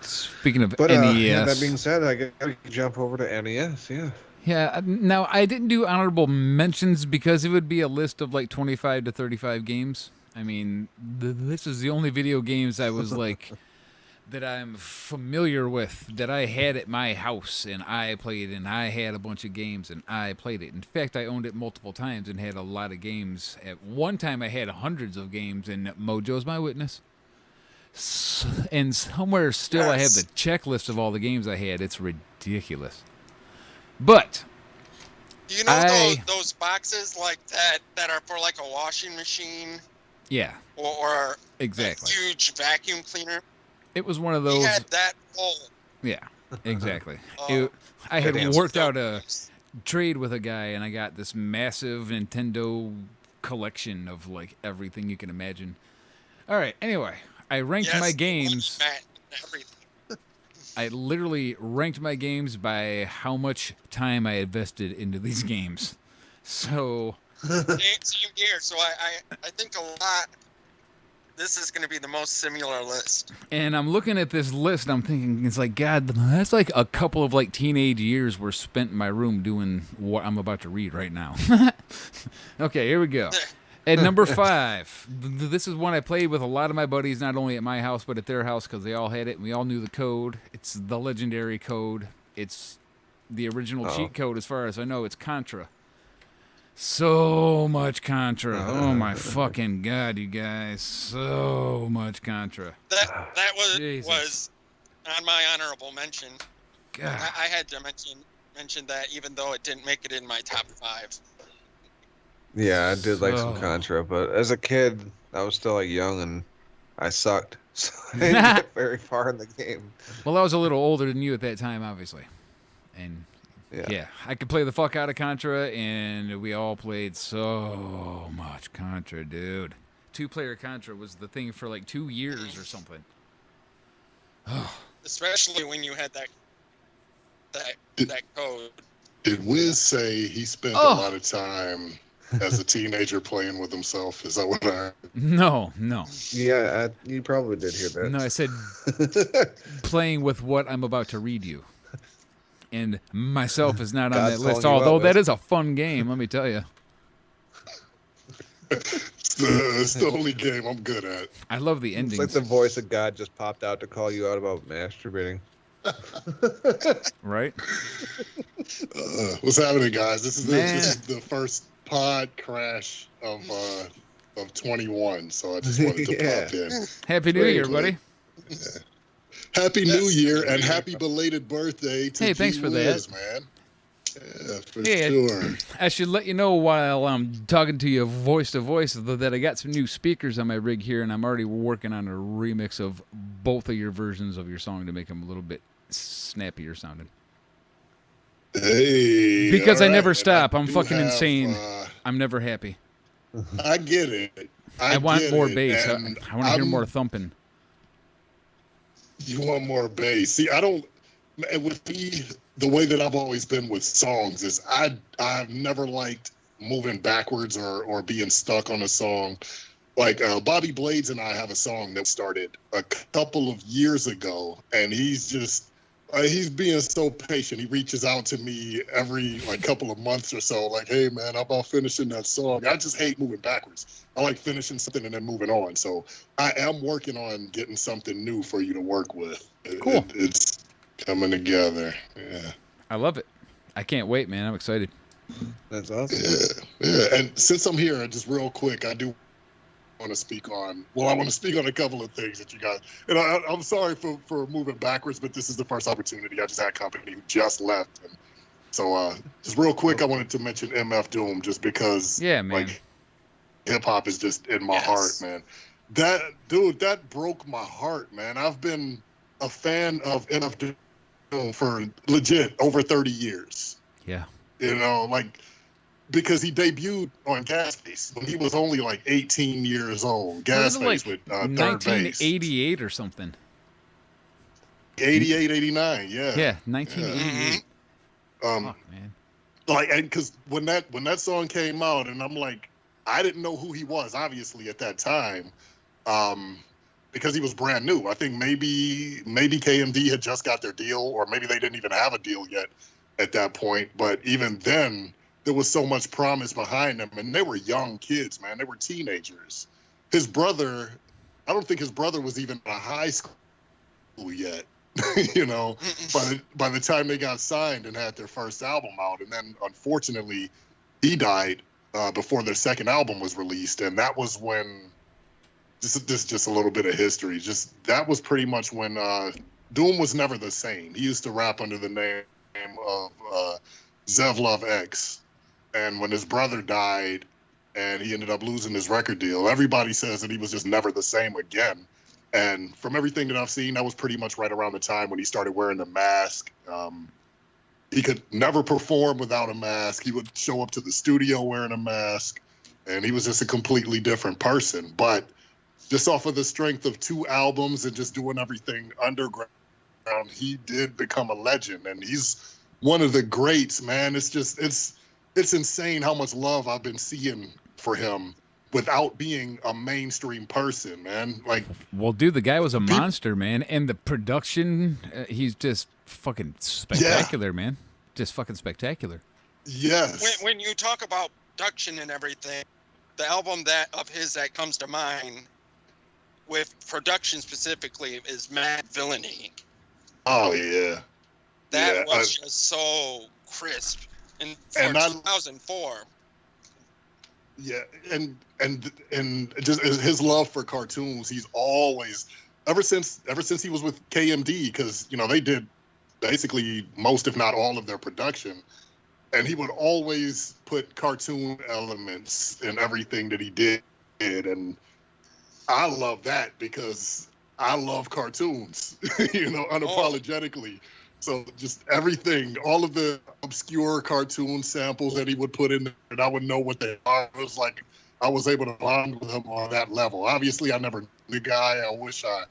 Speaking of But NES. yeah, that being said, I gotta jump over to NES. Yeah. Yeah. Now I didn't do honorable mentions because it would be a list of like 25 to 35 games. I mean, this is the only video games I was like. That I'm familiar with, that I had at my house, and I played, and I had a bunch of games, and I played it. In fact, I owned it multiple times and had a lot of games. At one time, I had hundreds of games, and Mojo's my witness. And somewhere still, I have the checklist of all the games I had. It's ridiculous. But Do you know those boxes like that are for like a washing machine? Yeah. Or exactly. a huge vacuum cleaner? It was one of those. He had that full. Yeah, exactly. I had worked out a trade with a guy, and I got this massive Nintendo collection of like everything you can imagine. All right. Anyway, I ranked my games. I literally ranked my games by how much time I invested into these games. So. Same here. So I think a lot. This is going to be the most similar list. And I'm looking at this list, and I'm thinking, it's like, God, that's like a couple of like teenage years were spent in my room doing what I'm about to read right now. Okay, here we go. At number 5, this is one I played with a lot of my buddies, not only at my house, but at their house, because they all had it, and we all knew the code. It's the legendary code. It's the original cheat code, as far as I know. It's Contra. So much Contra. Oh my fucking God, you guys. So much Contra. That was on my honorable mention. God. I had to mention that even though it didn't make it in my top 5. Yeah, I did like some Contra, but as a kid, I was still like young and I sucked. So I didn't get very far in the game. Well, I was a little older than you at that time, obviously. And yeah, I could play the fuck out of Contra, and we all played so much Contra, dude. 2-player Contra was the thing for like 2 years or something. Especially when you had that code. Did Whiz say he spent a lot of time as a teenager playing with himself? Is that what I heard? No. Yeah, you probably did hear that. No, I said playing with what I'm about to read you. And myself is not on that list, although that is a fun game, let me tell you. It's the only game I'm good at. I love the endings. It's like the voice of God just popped out to call you out about masturbating. Right? What's happening, guys? This is the first pod crash of 21, so I just wanted to pop in. Happy New Year, buddy. Yeah. Happy New Year and happy belated birthday to thanks for Whiz, that, man. Yeah, for sure. I should let you know while I'm talking to you voice to voice that I got some new speakers on my rig here, and I'm already working on a remix of both of your versions of your song to make them a little bit snappier sounding. Hey, because I never stop. I'm fucking insane. I'm never happy. I get it. I want more bass. I want to hear more thumping. You want more bass. See, I don't And with me, the way that I've always been with songs is I've never liked moving backwards or being stuck on a song. Like Bobby Blades and I have a song that started a couple of years ago, and he's just he's being so patient. He reaches out to me every like couple of months or so, like, "Hey man, how about finishing that song?" I just hate moving backwards. I like finishing something and then moving on. So I am working on getting something new for you to work with. Cool. It's coming together. Yeah. I love it. I can't wait, man. I'm excited. That's awesome. Yeah. And since I'm here, just real quick, I do want to speak on. Well, I want to speak on a couple of things that you guys. And I'm sorry for moving backwards, but this is the first opportunity. I just had company who just left, and so just real quick, I wanted to mention MF Doom just because. Yeah, man. Like, hip hop is just in my heart, man. That broke my heart, man. I've been a fan of MF Doom for legit over 30 years. Yeah. You know, like, because he debuted on Gasface when he was only like 18 years old. Gasface like with Third Base. 1988 or something. 88, 89, yeah. Yeah, 1988. Fuck, man. Like, and because when that song came out, and I'm like, I didn't know who he was, obviously, at that time, because he was brand new. I think maybe KMD had just got their deal, or maybe they didn't even have a deal yet at that point. But even then, there was so much promise behind them, and they were young kids, man. They were teenagers. His brother, I don't think his brother was even in high school yet. You know, by the time they got signed and had their first album out, and then unfortunately, he died before their second album was released, and that was when. This is just a little bit of history. Just that was pretty much when Doom was never the same. He used to rap under the name of Zevlov X, and when his brother died, and he ended up losing his record deal, everybody says that he was just never the same again. And from everything that I've seen, that was pretty much right around the time when he started wearing the mask. He could never perform without a mask. He would show up to the studio wearing a mask, and he was just a completely different person. But just off of the strength of 2 albums and just doing everything underground, he did become a legend, and he's one of the greats, man. It's just it's insane how much love I've been seeing for him without being a mainstream person, man. Like, well, dude, the guy was a monster, man, and the production, he's just fucking spectacular, man. Just fucking spectacular. Yes. When you talk about production and everything, the album of his that comes to mind, with production specifically, is Mad Villainy. Oh yeah. That was just so crisp. And for 2004. Yeah, and just his love for cartoons, he's always ever since he was with KMD, because you know they did basically most, if not all, of their production, and he would always put cartoon elements in everything that he did, and I love that because I love cartoons, you know, unapologetically. So just everything, all of the obscure cartoon samples that he would put in there, and I would know what they are. It was like I was able to bond with him on that level. Obviously, I never knew the guy. I wish I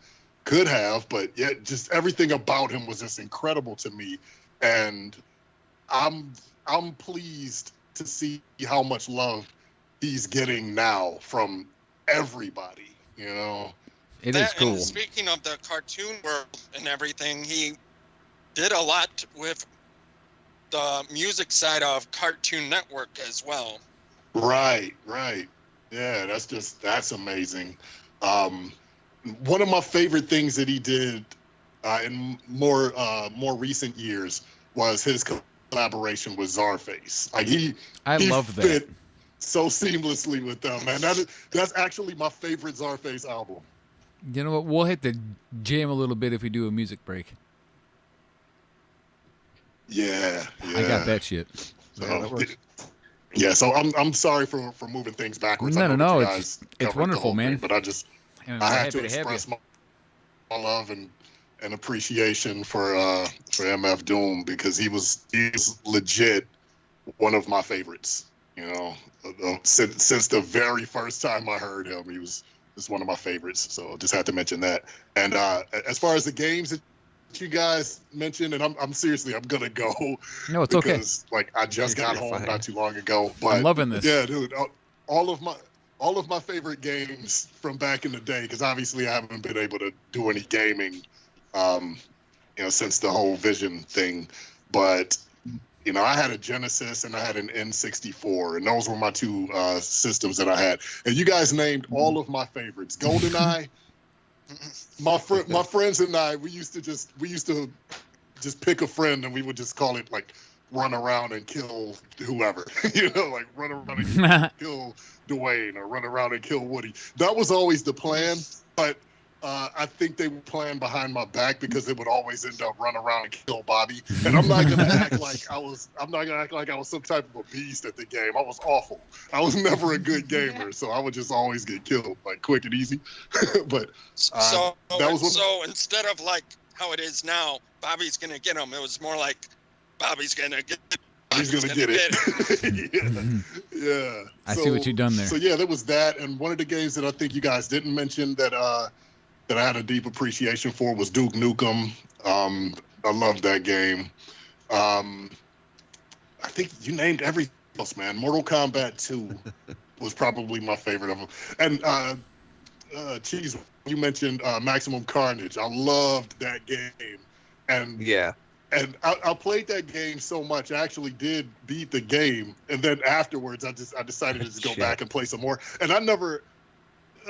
could have, but yeah, just everything about him was just incredible to me. And I'm pleased to see how much love he's getting now from everybody, you know. It is cool. And speaking of the cartoon world and everything, he did a lot with the music side of Cartoon Network as well. Right. Yeah, that's amazing. One of my favorite things that he did in more recent years was his collaboration with Czarface. Like he love that. Fit so seamlessly with them, man. That's actually my favorite Czarface album. You know what? We'll hit the jam a little bit if we do a music break. Yeah. I got that shit. So, that works. Yeah, so I'm sorry for moving things backwards. No. It's wonderful, man. Thing, but I had to express my love and appreciation for MF Doom, because he's legit one of my favorites. You know, since the very first time I heard him, he was one of my favorites. So just had to mention that. And as far as the games that you guys mentioned, and I'm seriously, I'm gonna go. No, it's because, like, I just got home not too long ago. But I'm loving this. Yeah, dude. All of my favorite games from back in the day, because obviously I haven't been able to do any gaming, since the whole Vision thing. But I had a Genesis and I had an N64, and those were my two systems that I had. And you guys named all of my favorites. GoldenEye. My friends and I, we used to just pick a friend and we would just call it like run around and kill whoever, like run around and kill Dwayne or run around and kill Woody. That was always the plan, but I think they would plan behind my back because it would always end up run around and kill Bobby. And I'm not gonna act like I was some type of a beast at the game. I was awful. I was never a good gamer, so I would just always get killed like quick and easy. But so instead of like how it is now, Bobby's gonna get him. It was more like Bobby's gonna get. He's gonna get it. Yeah. I see what you've done there. So yeah, there was that, and one of the games that I think you guys didn't mention that I had a deep appreciation for was Duke Nukem. I loved that game. I think you named everything else, man. Mortal Kombat 2 was probably my favorite of them. And Cheez, you mentioned Maximum Carnage. I loved that game. And yeah. And I played that game so much. I actually did beat the game, and then afterwards, I decided to just go back and play some more. And I never,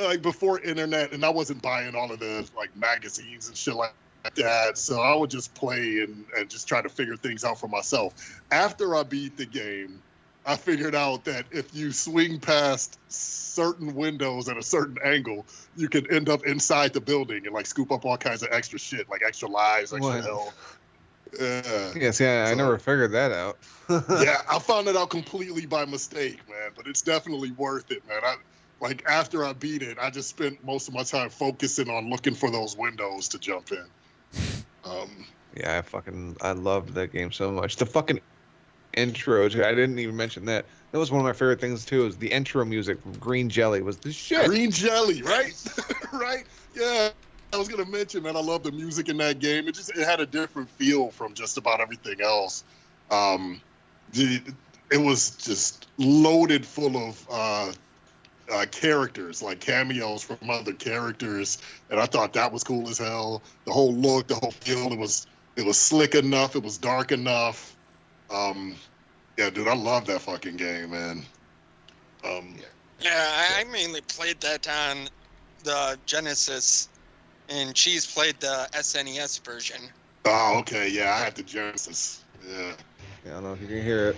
like before internet, and I wasn't buying all of the like magazines and shit like that. So I would just play and just try to figure things out for myself. After I beat the game, I figured out that if you swing past certain windows at a certain angle, you can end up inside the building and like scoop up all kinds of extra shit, like extra lives, extra health. I never figured that out. Yeah, I found it out completely by mistake, man. But it's definitely worth it, man. After I beat it, I just spent most of my time focusing on looking for those windows to jump in. Yeah, I loved that game so much. The fucking intro, too. I didn't even mention that. That was one of my favorite things too. Is the intro music from Green Jelly was the shit. Green Jelly, right? Right? Yeah. I was gonna mention, man, I love the music in that game. It had a different feel from just about everything else. It was just loaded full of characters, like cameos from other characters, and I thought that was cool as hell. The whole look, the whole feel, it was slick enough, it was dark enough. Yeah, dude, I love that fucking game, man. Yeah, I mainly played that on the Genesis. And Cheez played the SNES version. Oh, okay. Yeah, I had the Genesis. Yeah. I don't know if you can hear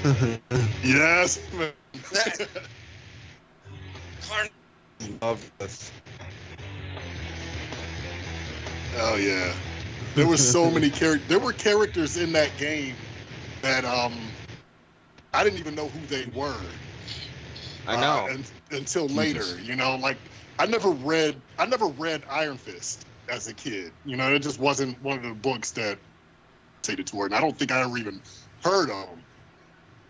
it. Yes. Love this. Oh yeah. There were so many characters. There were characters in that game that I didn't even know who they were. I know. Until later, like. I never read Iron Fist as a kid. It just wasn't one of the books that stated to her, and I don't think I ever even heard of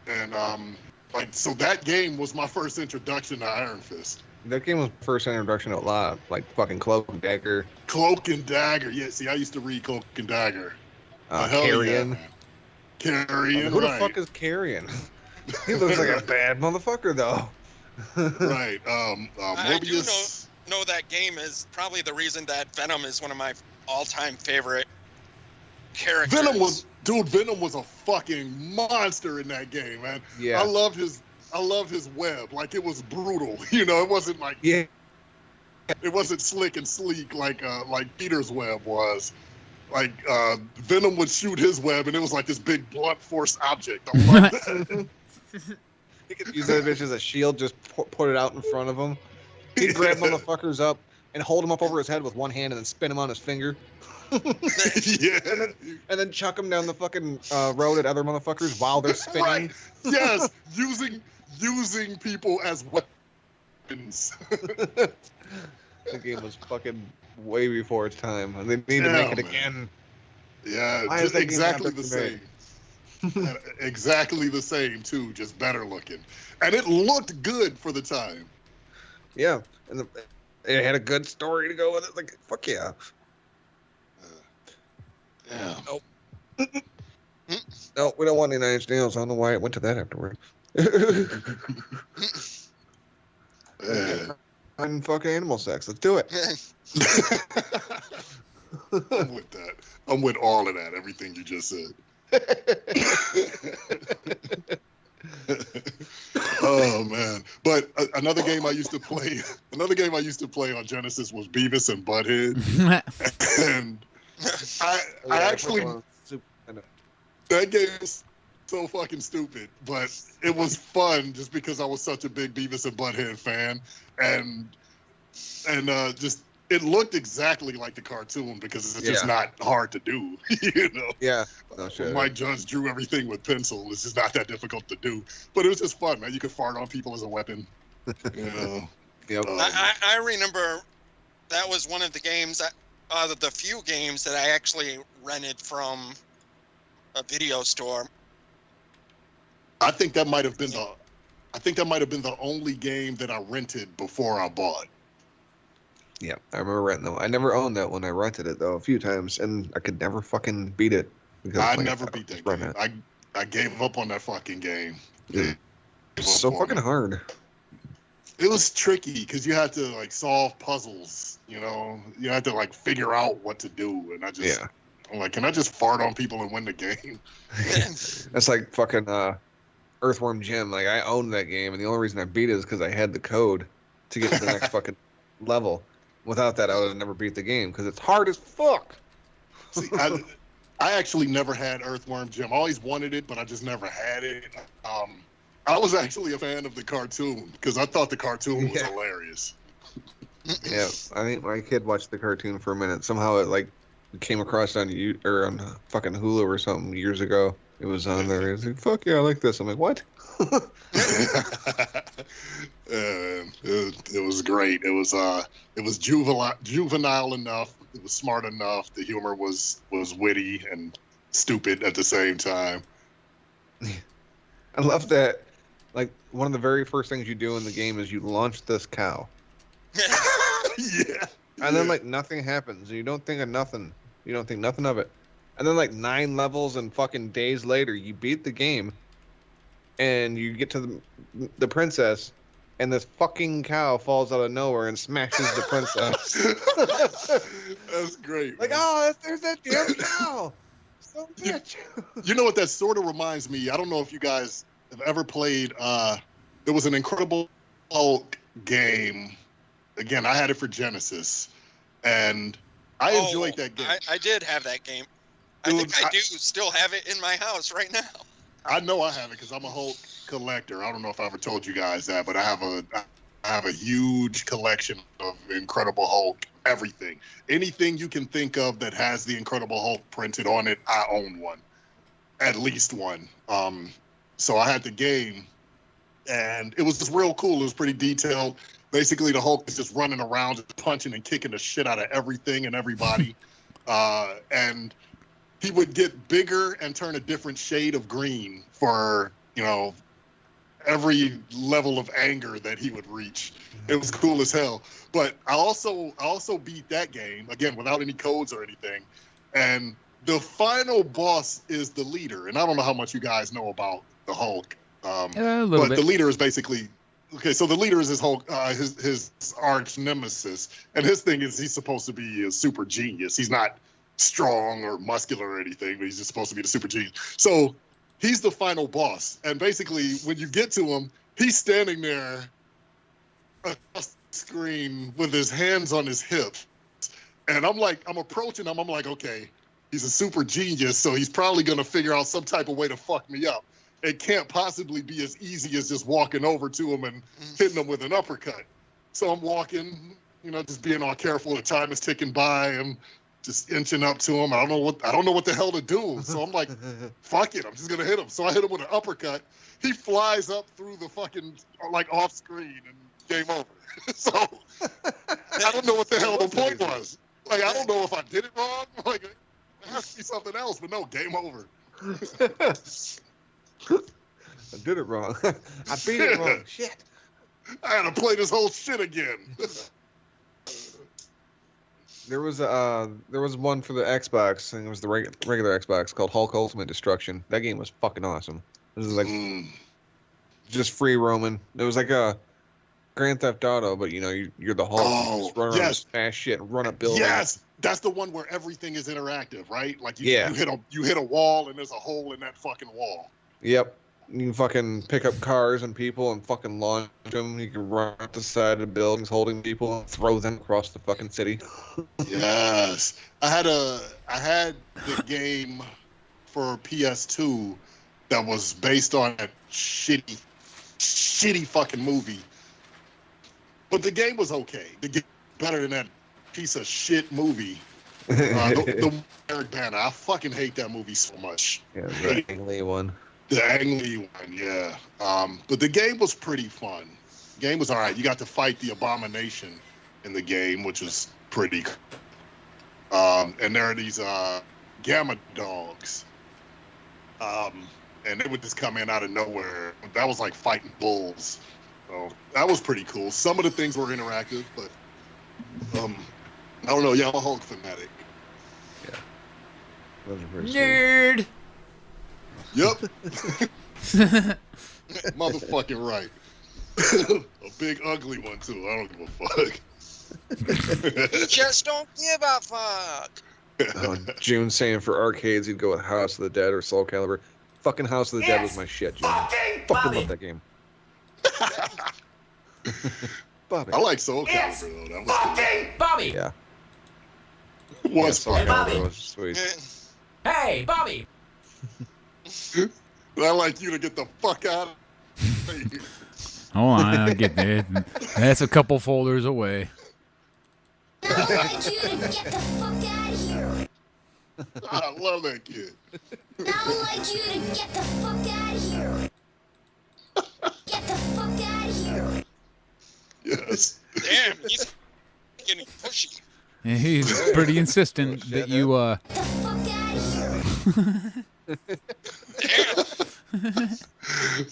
them. And so that game was my first introduction to Iron Fist. That game was first introduction to a lot, like fucking Cloak and Dagger. Cloak and Dagger, yeah. See, I used to read Cloak and Dagger. Carrion. Yeah, Carrion. Who the fuck is Carrion? He looks like a bad motherfucker, though. Right. I do Morbius. know that game is probably the reason that Venom is one of my all-time favorite characters. Venom was a fucking monster in that game, man. Yeah. I loved his web. Like, it was brutal. It wasn't like it wasn't slick and sleek like Peter's web was. Like Venom would shoot his web and it was like this big blunt force object. I'm like, He could use that bitch as a shield, just put it out in front of him. He'd grab motherfuckers up and hold him up over his head with one hand and then spin him on his finger. Yeah. And then chuck him down the fucking road at other motherfuckers while they're spinning. Right. Yes, using people as weapons. The game was fucking way before its time, and they need to make it again. Yeah, just exactly the same. Exactly the same too, just better looking, and it looked good for the time. Yeah, and it had a good story to go with it. Like, fuck yeah. Yeah. Nope. No, we don't want any 9 Inch Nails. I don't know why it went to that afterward. And fucking animal sex. Let's do it. I'm with that. I'm with all of that. Everything you just said. Oh man! But another game I used to play. Another game I used to play on Genesis was Beavis and Butthead, and I actually that game is so fucking stupid, but it was fun just because I was such a big Beavis and Butthead fan, and just it looked exactly like the cartoon because it's just not hard to do, you know. Yeah. No shit. Mike Judge drew everything with pencil. It's just not that difficult to do, but it was just fun, man. You could fart on people as a weapon, you know. Yep. I remember that was one of the games that, the few games that I actually rented from a video store. I think that might have been the only game that I rented before I bought. Yeah, I remember renting them. I never owned that one. I rented it though a few times, and I could never fucking beat it. I never beat that game. I gave up on that fucking game. It was so fucking hard. It was tricky because you had to like solve puzzles. You know, you had to like figure out what to do, and I'm like, can I just fart on people and win the game? That's like fucking Earthworm Jim. Like I owned that game, and the only reason I beat it is because I had the code to get to the next fucking level. Without that, I would have never beat the game because it's hard as fuck. See, I actually never had Earthworm Jim. I always wanted it, but I just never had it. I was actually a fan of the cartoon because I thought the cartoon was hilarious. Yeah, I think my kid watched the cartoon for a minute. Somehow it like came across on on fucking Hulu or something years ago. It was on there. He was like, "Fuck yeah, I like this." I'm like, "What?" It was great. It was juvenile enough. It was smart enough. The humor was witty and stupid at the same time. I love that. Like one of the very first things you do in the game is you launch this cow. Yeah. And then like nothing happens. You don't think of nothing. You don't think nothing of it. And then like 9 levels and fucking days later, you beat the game, and you get to the princess, and this fucking cow falls out of nowhere and smashes the princess. That's great. Like, oh, there's that damn cow. Son of a bitch. You know what that sort of reminds me? I don't know if you guys have ever played. There was an Incredible Hulk game. Again, I had it for Genesis, and I enjoyed that game. I did have that game. I think I do still have it in my house right now. I know I have it because I'm a Hulk collector. I don't know if I ever told you guys that, but I have a huge collection of Incredible Hulk. Everything, anything you can think of that has the Incredible Hulk printed on it, I own one, at least one. So I had the game, and it was just real cool. It was pretty detailed. Basically, the Hulk is just running around, just punching and kicking the shit out of everything and everybody, and he would get bigger and turn a different shade of green for, you know, every level of anger that he would reach. It was cool as hell. But I also beat that game, again, without any codes or anything. And the final boss is the leader. And I don't know how much you guys know about the Hulk. A little bit. The leader is basically... Okay, so the leader is his Hulk, his arch nemesis. And his thing is he's supposed to be a super genius. He's not strong or muscular or anything, but he's just supposed to be the super genius. So he's the final boss. And basically, when you get to him, he's standing there across the screen with his hands on his hips. And I'm approaching him. I'm like, okay, he's a super genius, so he's probably going to figure out some type of way to fuck me up. It can't possibly be as easy as just walking over to him and hitting him with an uppercut. So I'm walking, you know, just being all careful. The time is ticking by. I'm just inching up to him. I don't know what the hell to do. So I'm like, fuck it. I'm just going to hit him. So I hit him with an uppercut. He flies up through the fucking, like, off screen, and game over. So I don't know what the hell the point was. Like, I don't know if I did it wrong. Like, it has to be something else, but no, game over. I did it wrong. I beat it wrong. Shit. I had to play this whole shit again. There was one for the Xbox, and it was the regular Xbox called Hulk Ultimate Destruction. That game was fucking awesome. This is like just free roaming. It was like a Grand Theft Auto, but you know you're the Hulk. You just run around this fast shit and run up buildings. Yes, that's the one where everything is interactive, right? Like you hit a wall and there's a hole in that fucking wall. Yep. You can fucking pick up cars and people and fucking launch them. You can run up the side of buildings holding people and throw them across the fucking city. Yes. I had the game for PS2 that was based on a shitty fucking movie. But the game was okay. The game was better than that piece of shit movie. The Eric Banner. I fucking hate that movie so much. Yeah, the Ang Lee one. The Ang Lee one, yeah. But the game was pretty fun. The game was all right. You got to fight the Abomination in the game, which was pretty cool. And there are these Gamma Dogs. And they would just come in out of nowhere. That was like fighting bulls. So that was pretty cool. Some of the things were interactive, but I don't know. Yeah, I'm a Hulk fanatic. Yeah. Those are pretty Nerd! Yep. Motherfucking right. A big ugly one too. I don't give a fuck. You just don't give a fuck. June saying for arcades he'd go with House of the Dead or Soul Calibur. Fucking House of the Dead was my shit, June. Fucking love that game. Bobby. I like Soul Calibur though. That was Fucking Bobby. Yeah. Soul Calibur was sweet. Hey, Bobby. I like you to get the fuck out of here. Hold on, I'll get there. That's a couple folders away. Now I want you to get the fuck out of here. I love that kid. Now I want you to get the fuck out of here. Get the fuck out of here. Yes. Damn, he's getting pushy. Yeah, he's pretty insistent that you Get the fuck out of here.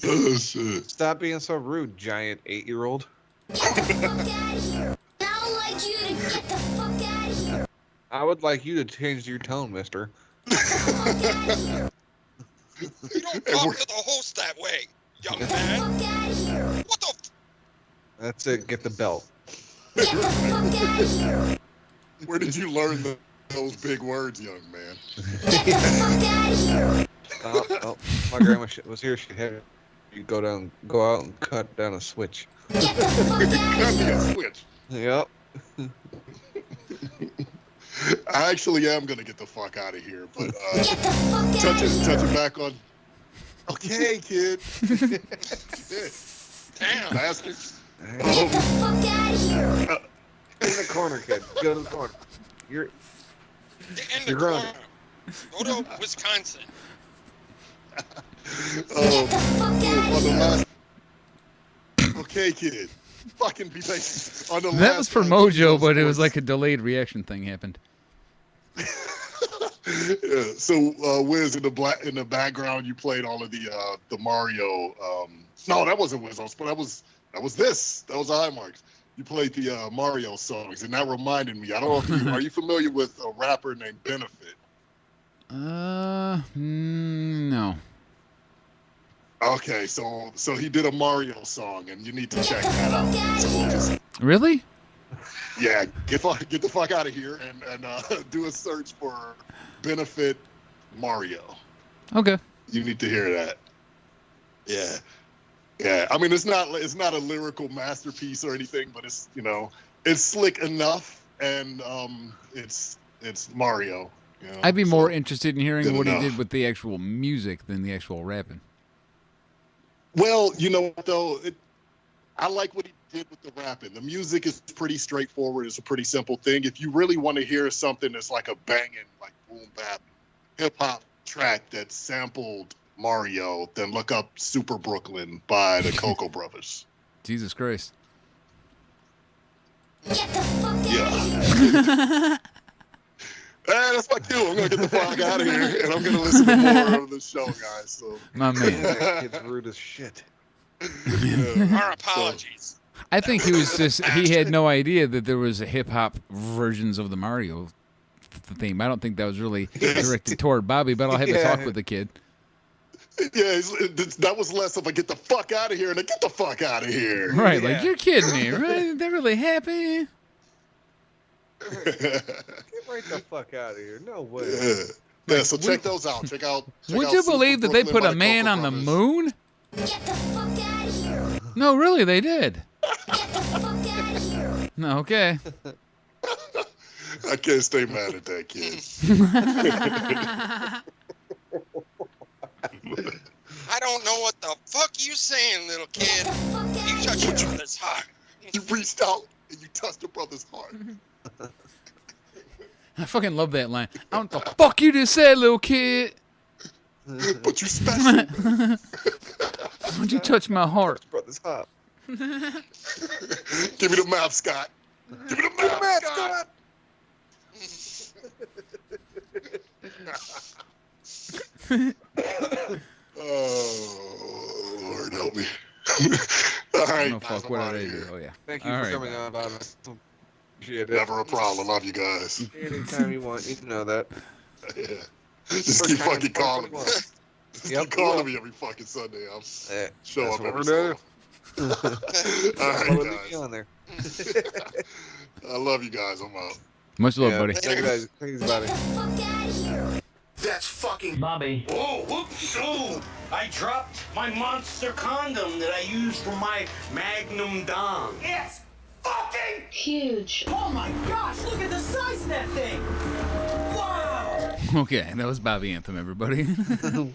Oh shit. Stop being so rude, giant 8-year-old. Get the fuck out of here. Now I want you to get the fuck out of here. I would like you to change your tone, mister. You don't talk to the host that way, young man. Get the fuck out of here. What the That's it. Get the belt. Get the fuck out of here. Where did you learn those big words, young man? Get the fuck out of here. Oh, my grandma was here. She had you go out and cut down a switch. Get the fuck out of here. Switch. Yep. I actually am gonna get the fuck out of here, but Get the fuck out of here. touching back on. Okay, kid. damn? Bastard. Get the fuck out of here. In the corner, kid. Go to the corner. You're In the You're corner. grown. Go to Wisconsin. On the last. Okay, kid. Fucking be like on the That was for Mojo, but it was like a delayed reaction thing happened. Yeah, so Whiz, in the background, you played all of the Mario. No, that wasn't Whiz, but that was this. That was Highmarks. You played the Mario songs, and that reminded me. I don't know if are you familiar with a rapper named Benefit? No. Okay, so he did a Mario song, and you need to check that out. So we'll just, Really? yeah, get the fuck out of here and do a search for Benefit Mario. Okay. You need to hear that. Yeah. Yeah. I mean, it's not a lyrical masterpiece or anything, but it's it's slick enough, and it's Mario. You know? I'd be more interested in hearing good what enough. he did with the actual music than the actual rapping. Well, you know what though, I like what he did with the rapping. The music is pretty straightforward. It's a pretty simple thing. If you really want to hear something that's like a banging, like boom bap, hip hop track that sampled Mario, then look up Super Brooklyn by the Cocoa Brothers. Jesus Christ. Get the fuck out Yeah. of here. Hey, that's my cue. I'm gonna get the fuck out of here, and I'm gonna listen to more of the show, guys. So, My man. That kid's rude as shit. yeah. Our apologies. I think he was he had no idea that there was a hip hop versions of the Mario theme. I don't think that was really directed toward Bobby, but I'll have a talk with the kid. Yeah, that was less of a get the fuck out of here and a get the fuck out of here. Right, like, you're kidding me, right? They're really happy. Get right the fuck out of here. No way. Yeah, so check those out. Check out. Would you believe that they put a man on the moon? Get the fuck out of here. No, really, they did. Get the fuck out of here. No, okay. I can't stay mad at that kid. I don't know what the fuck you saying, little kid. You touched your brother's heart. You reached out and you touched your brother's heart. I fucking love that line. I don't know what the fuck you just said, little kid. But you special. Why'd you touch my heart? Brother's heart. Give me the map, Scott. Give me the map, Scott. Oh, Lord help me. All right. No, fuck, what did I do? Oh, yeah. Thank you for coming on, Bob. Appreciate it. Never a problem. Love you guys. Anytime you want, you know that. Yeah. Just keep fucking calling me. Just keep calling me every fucking Sunday. I'll show up every Sunday. All right, guys. On there. I love you guys. I'm out. Much love, buddy. Thank you guys. Thanks, buddy. That's fucking Bobby. Whoa, whoops! Oh, I dropped my monster condom that I used for my Magnum Dom. It's fucking huge. Oh my gosh, look at the size of that thing. Wow. Okay, that was Bobby Anthem, everybody.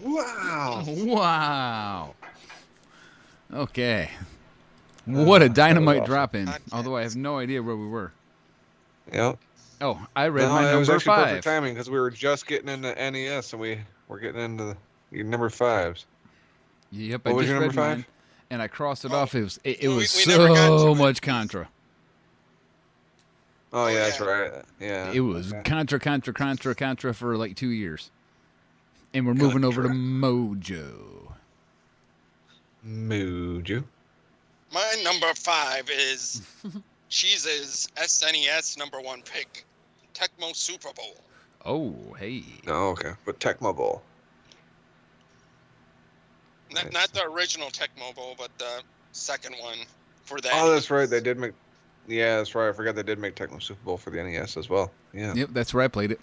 Wow. Wow. Okay. What a dynamite drop in. Although I have no idea where we were. Yep. Oh, I read my it was number actually 5. perfect timing because we were just getting into NES and we were getting into the number 5s. Yep, What I was just your read number 5? mine, and I crossed it off. It was we so never got to much Contra. Oh, yeah, that's right. Yeah. It was Contra for like 2 years. And we're moving over to Mojo. Mojo. My number 5 is Cheez's SNES #1 pick, Tecmo Super Bowl. Oh, hey. Oh, okay. But Tecmo Bowl. Not the original Tecmo Bowl, but the second one for that. Oh, that's right. They did make. Yeah, that's right. I forgot they did make Tecmo Super Bowl for the NES as well. Yeah. Yep, that's where I played it.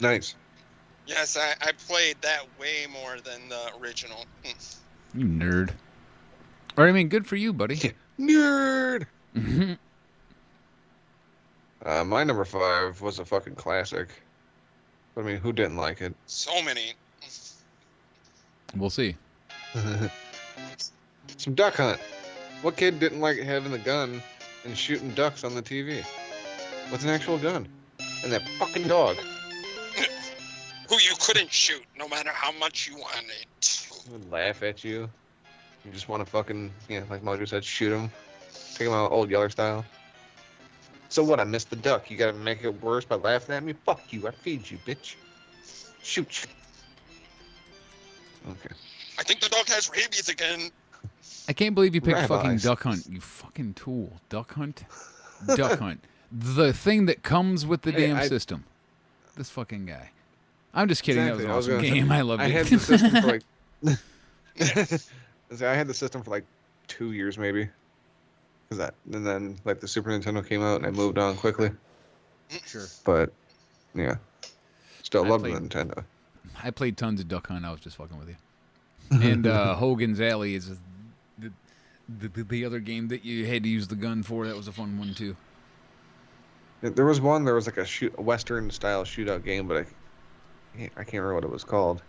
Nice. Yes, I played that way more than the original. You nerd. Or, I mean, good for you, buddy. Nerd! My number 5 was a fucking classic. I mean, who didn't like it? So many. We'll see. Some Duck Hunt. What kid didn't like having the gun and shooting ducks on the TV? With an actual gun. And that fucking dog. Who you couldn't shoot, no matter how much you wanted. He would laugh at you. You just want to fucking, like Mojo said, shoot him. Take him out old Yeller style. So what, I missed the duck. You gotta make it worse by laughing at me? Fuck you, I feed you, bitch. Shoot. Okay. I think the dog has rabies again. I can't believe you picked fucking Rabbis. Duck Hunt, you fucking tool. Duck Hunt? Duck Hunt. The thing that comes with the damn system. This fucking guy. I'm just kidding. Exactly. That was an awesome game. I loved it. I had the system for like... I had the system for like 2 years maybe. And then like the Super Nintendo came out and I moved on quickly. Sure. But, yeah. Still love the played- Nintendo. I played tons of Duck Hunt. I was just fucking with you. And Hogan's Alley is the other game that you had to use the gun for. That was a fun one, too. There was like a Western style shootout game, but I can't remember what it was called.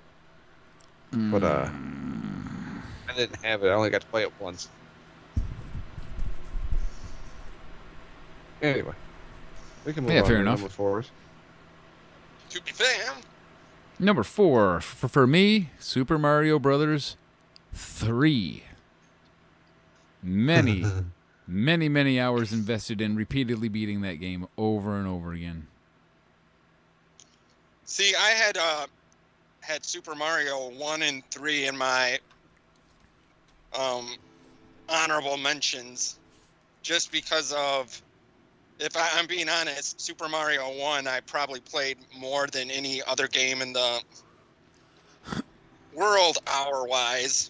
But I didn't have it. I only got to play it once. Anyway, we can move on fair to enough. number 4s. To be fair, Number 4, for me, Super Mario Brothers 3. Many, many hours invested in repeatedly beating that game over and over again. see, I had Super Mario 1 and 3 in my honorable mentions. just because of, if I'm being honest, Super Mario 1 I probably played more than any other game in the world hour-wise.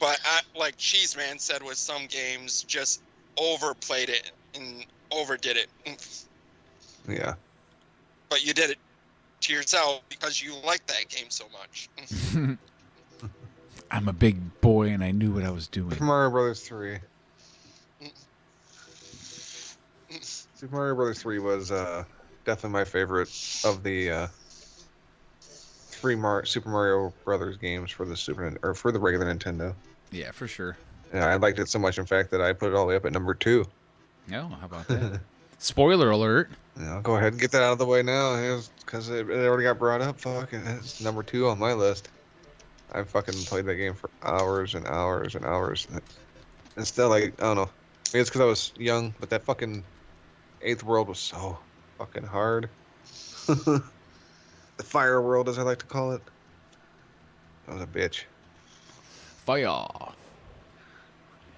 But like Cheez Man said with some games, just overplayed it and overdid it. Yeah. But you did it to yourself because you liked that game so much. I'm a big boy and I knew what I was doing. Super Mario Brothers 3. Super Mario Brothers 3 was definitely my favorite of the three Super Mario Brothers games for the for the regular Nintendo. Yeah, for sure. Yeah, I liked it so much, in fact, that I put it all the way up at number 2. Oh, how about that? Spoiler alert. Yeah, I'll go ahead and get that out of the way now, because it already got brought up. Fucking, it's number 2 on my list. I fucking played that game for hours and hours and hours. And still, like, I don't know. Maybe it's because I was young, but that fucking 8th world was so fucking hard. The fire world, as I like to call it. That was a bitch. Fire.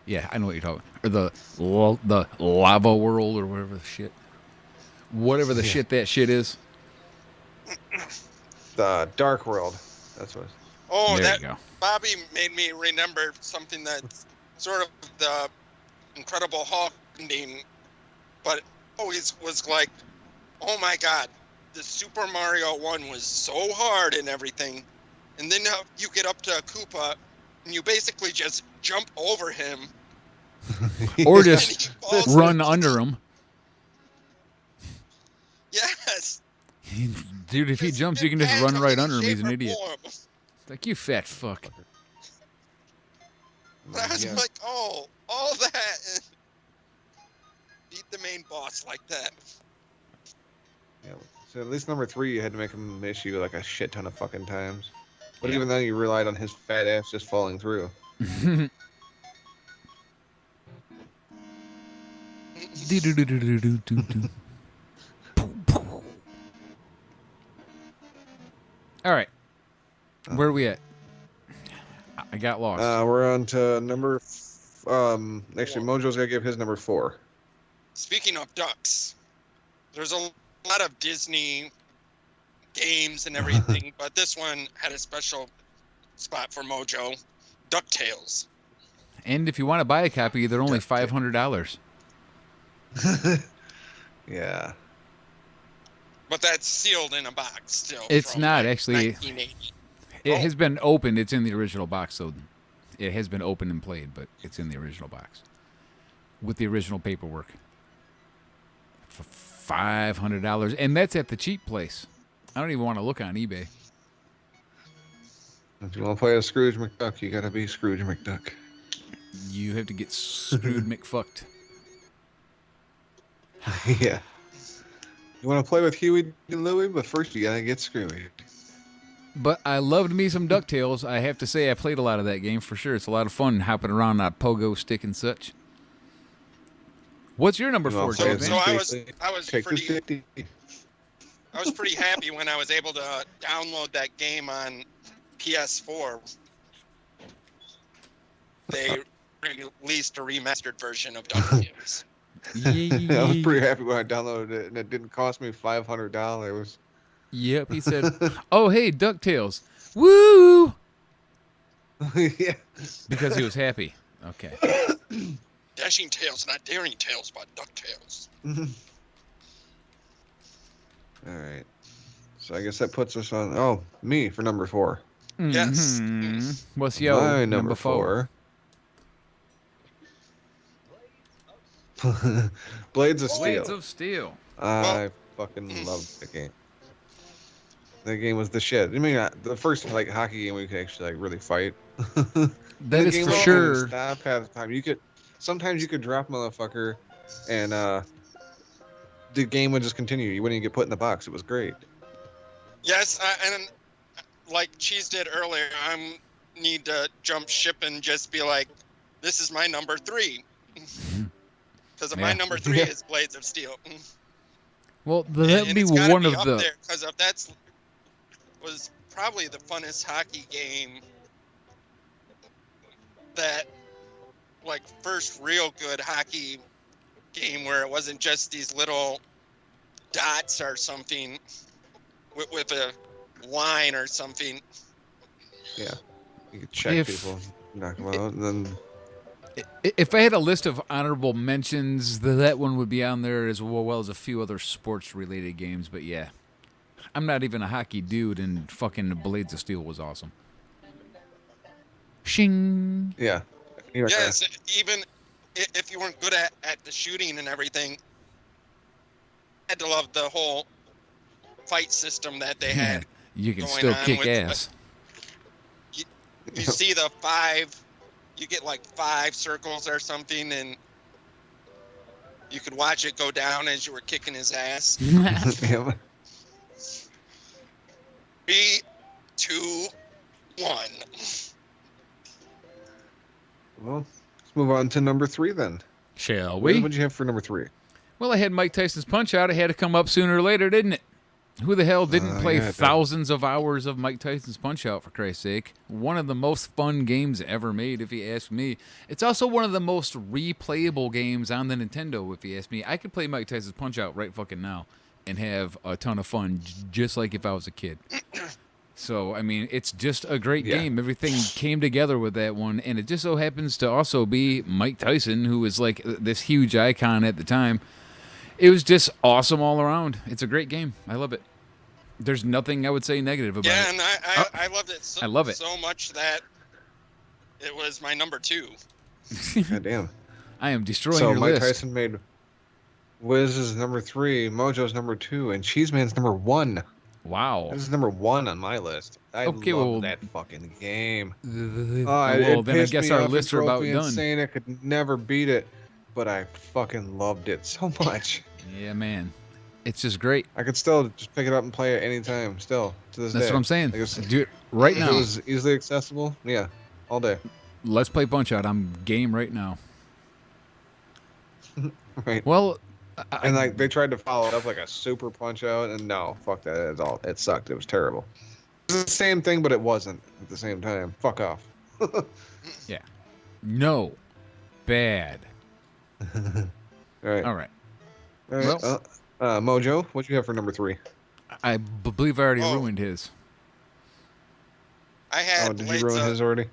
Yeah, I know what you're talking. Or the lava world or whatever the shit. Whatever the shit that shit is. The dark world. That's what. Oh, there that you go. Bobby made me remember something that's sort of the Incredible Hulk ending, but always was like, oh my god, the Super Mario 1 was so hard and everything, and then you get up to Koopa and you basically just jump over him. Or just run under him. Yes. Dude, if he jumps, you can just run right under him. He's an idiot. It's like, you fat fuck. I was like, oh, all that. Beat the main boss like that. Yeah. So at least number 3, you had to make him miss you like a shit ton of fucking times. But Yeah. even then, you relied on his fat ass just falling through. All right. Where are we at? I got lost. We're on to number... actually, Mojo's going to give his number 4. Speaking of ducks, there's a lot of Disney games and everything, but this one had a special spot for Mojo. DuckTales. And if you want to buy a copy, they're only $500. Yeah. But that's sealed in a box still. It's from, not, like, actually. 1980. It has been opened. It's in the original box, so it has been opened and played, but it's in the original box with the original paperwork for $500, and that's at the cheap place. I don't even want to look on eBay. If you want to play a Scrooge McDuck, you got to be Scrooge McDuck. You have to get screwed McFucked. Yeah. You want to play with Huey and Louie, but first you got to get Screwy. But I loved me some DuckTales. I have to say I played a lot of that game for sure. It's a lot of fun hopping around that pogo stick and such. What's your number 4, Dave? So I was pretty happy when I was able to download that game on PS4. They released a remastered version of DuckTales. I was pretty happy when I downloaded it, and it didn't cost me $500. Yep, he said, "Oh, hey, DuckTales, woo!" Yeah, because he was happy. Okay. Dashing Tales, not Daring Tales, but DuckTales. All right. So I guess that puts us on. Me for number 4. Yes. What's your My number 4? Blades of Steel. Blades of Steel. I fucking loved the game. That game was the shit. I mean, the first hockey game we could actually really fight. That is for sure. Stop half the time. Sometimes you could drop motherfucker, and the game would just continue. You wouldn't even get put in the box. It was great. Yes, and like Cheez did earlier, I need to jump ship and just be like, this is my number 3. Because my number 3 is Blades of Steel. Well, that'd be one of the. Because that was probably the funnest hockey game. That, first real good hockey game where it wasn't just these little dots or something with a line or something. Yeah. You could check people, knock them out, and then... If I had a list of honorable mentions, that one would be on there as well as a few other sports-related games. But yeah, I'm not even a hockey dude, and fucking Blades of Steel was awesome. Shing. Yeah. Yes, even if you weren't good at the shooting and everything, I had to love the whole fight system that they had. You can still kick ass. You see the 5... You get like 5 circles or something, and you could watch it go down as you were kicking his ass. 3, 2, 1. Well, let's move on to number 3 then. Shall we? What did you have for number 3? Well, I had Mike Tyson's Punch-Out. It had to come up sooner or later, didn't it? Who the hell didn't play thousands of hours of Mike Tyson's Punch-Out, for Christ's sake? One of the most fun games ever made, if you ask me. It's also one of the most replayable games on the Nintendo, if you ask me. I could play Mike Tyson's Punch-Out right fucking now and have a ton of fun, just like if I was a kid. So, I mean, it's just a great game. Everything came together with that one, and it just so happens to also be Mike Tyson, who was like this huge icon at the time. It was just awesome all around. It's a great game. I love it. There's nothing I would say negative about it. Yeah, and I loved it so, I love it so much that it was my number 2. God damn. I am destroying your Mike list. Tyson made Whiz is number 3, Mojo's number 2, and Cheez Man's number 1. Wow. This is number 1 on my list. I love that fucking game. Well, then I guess our lists are about done. Saying I could never beat it, but I fucking loved it so much. Yeah, man. It's just great. I could still just pick it up and play it anytime, still, to this day. That's what I'm saying. Do it right now. If it was easily accessible, yeah, all day. Let's play Punch-Out. I'm game right now. Right. Well, and like they tried to follow it up like a Super Punch-Out, and no, fuck that. It sucked. It was terrible. It was the same thing, but it wasn't at the same time. Fuck off. Yeah. No. Bad. All right. Well, Mojo, what'd you have for number 3? I believe I already ruined his. I had. Oh, did you ruin his already?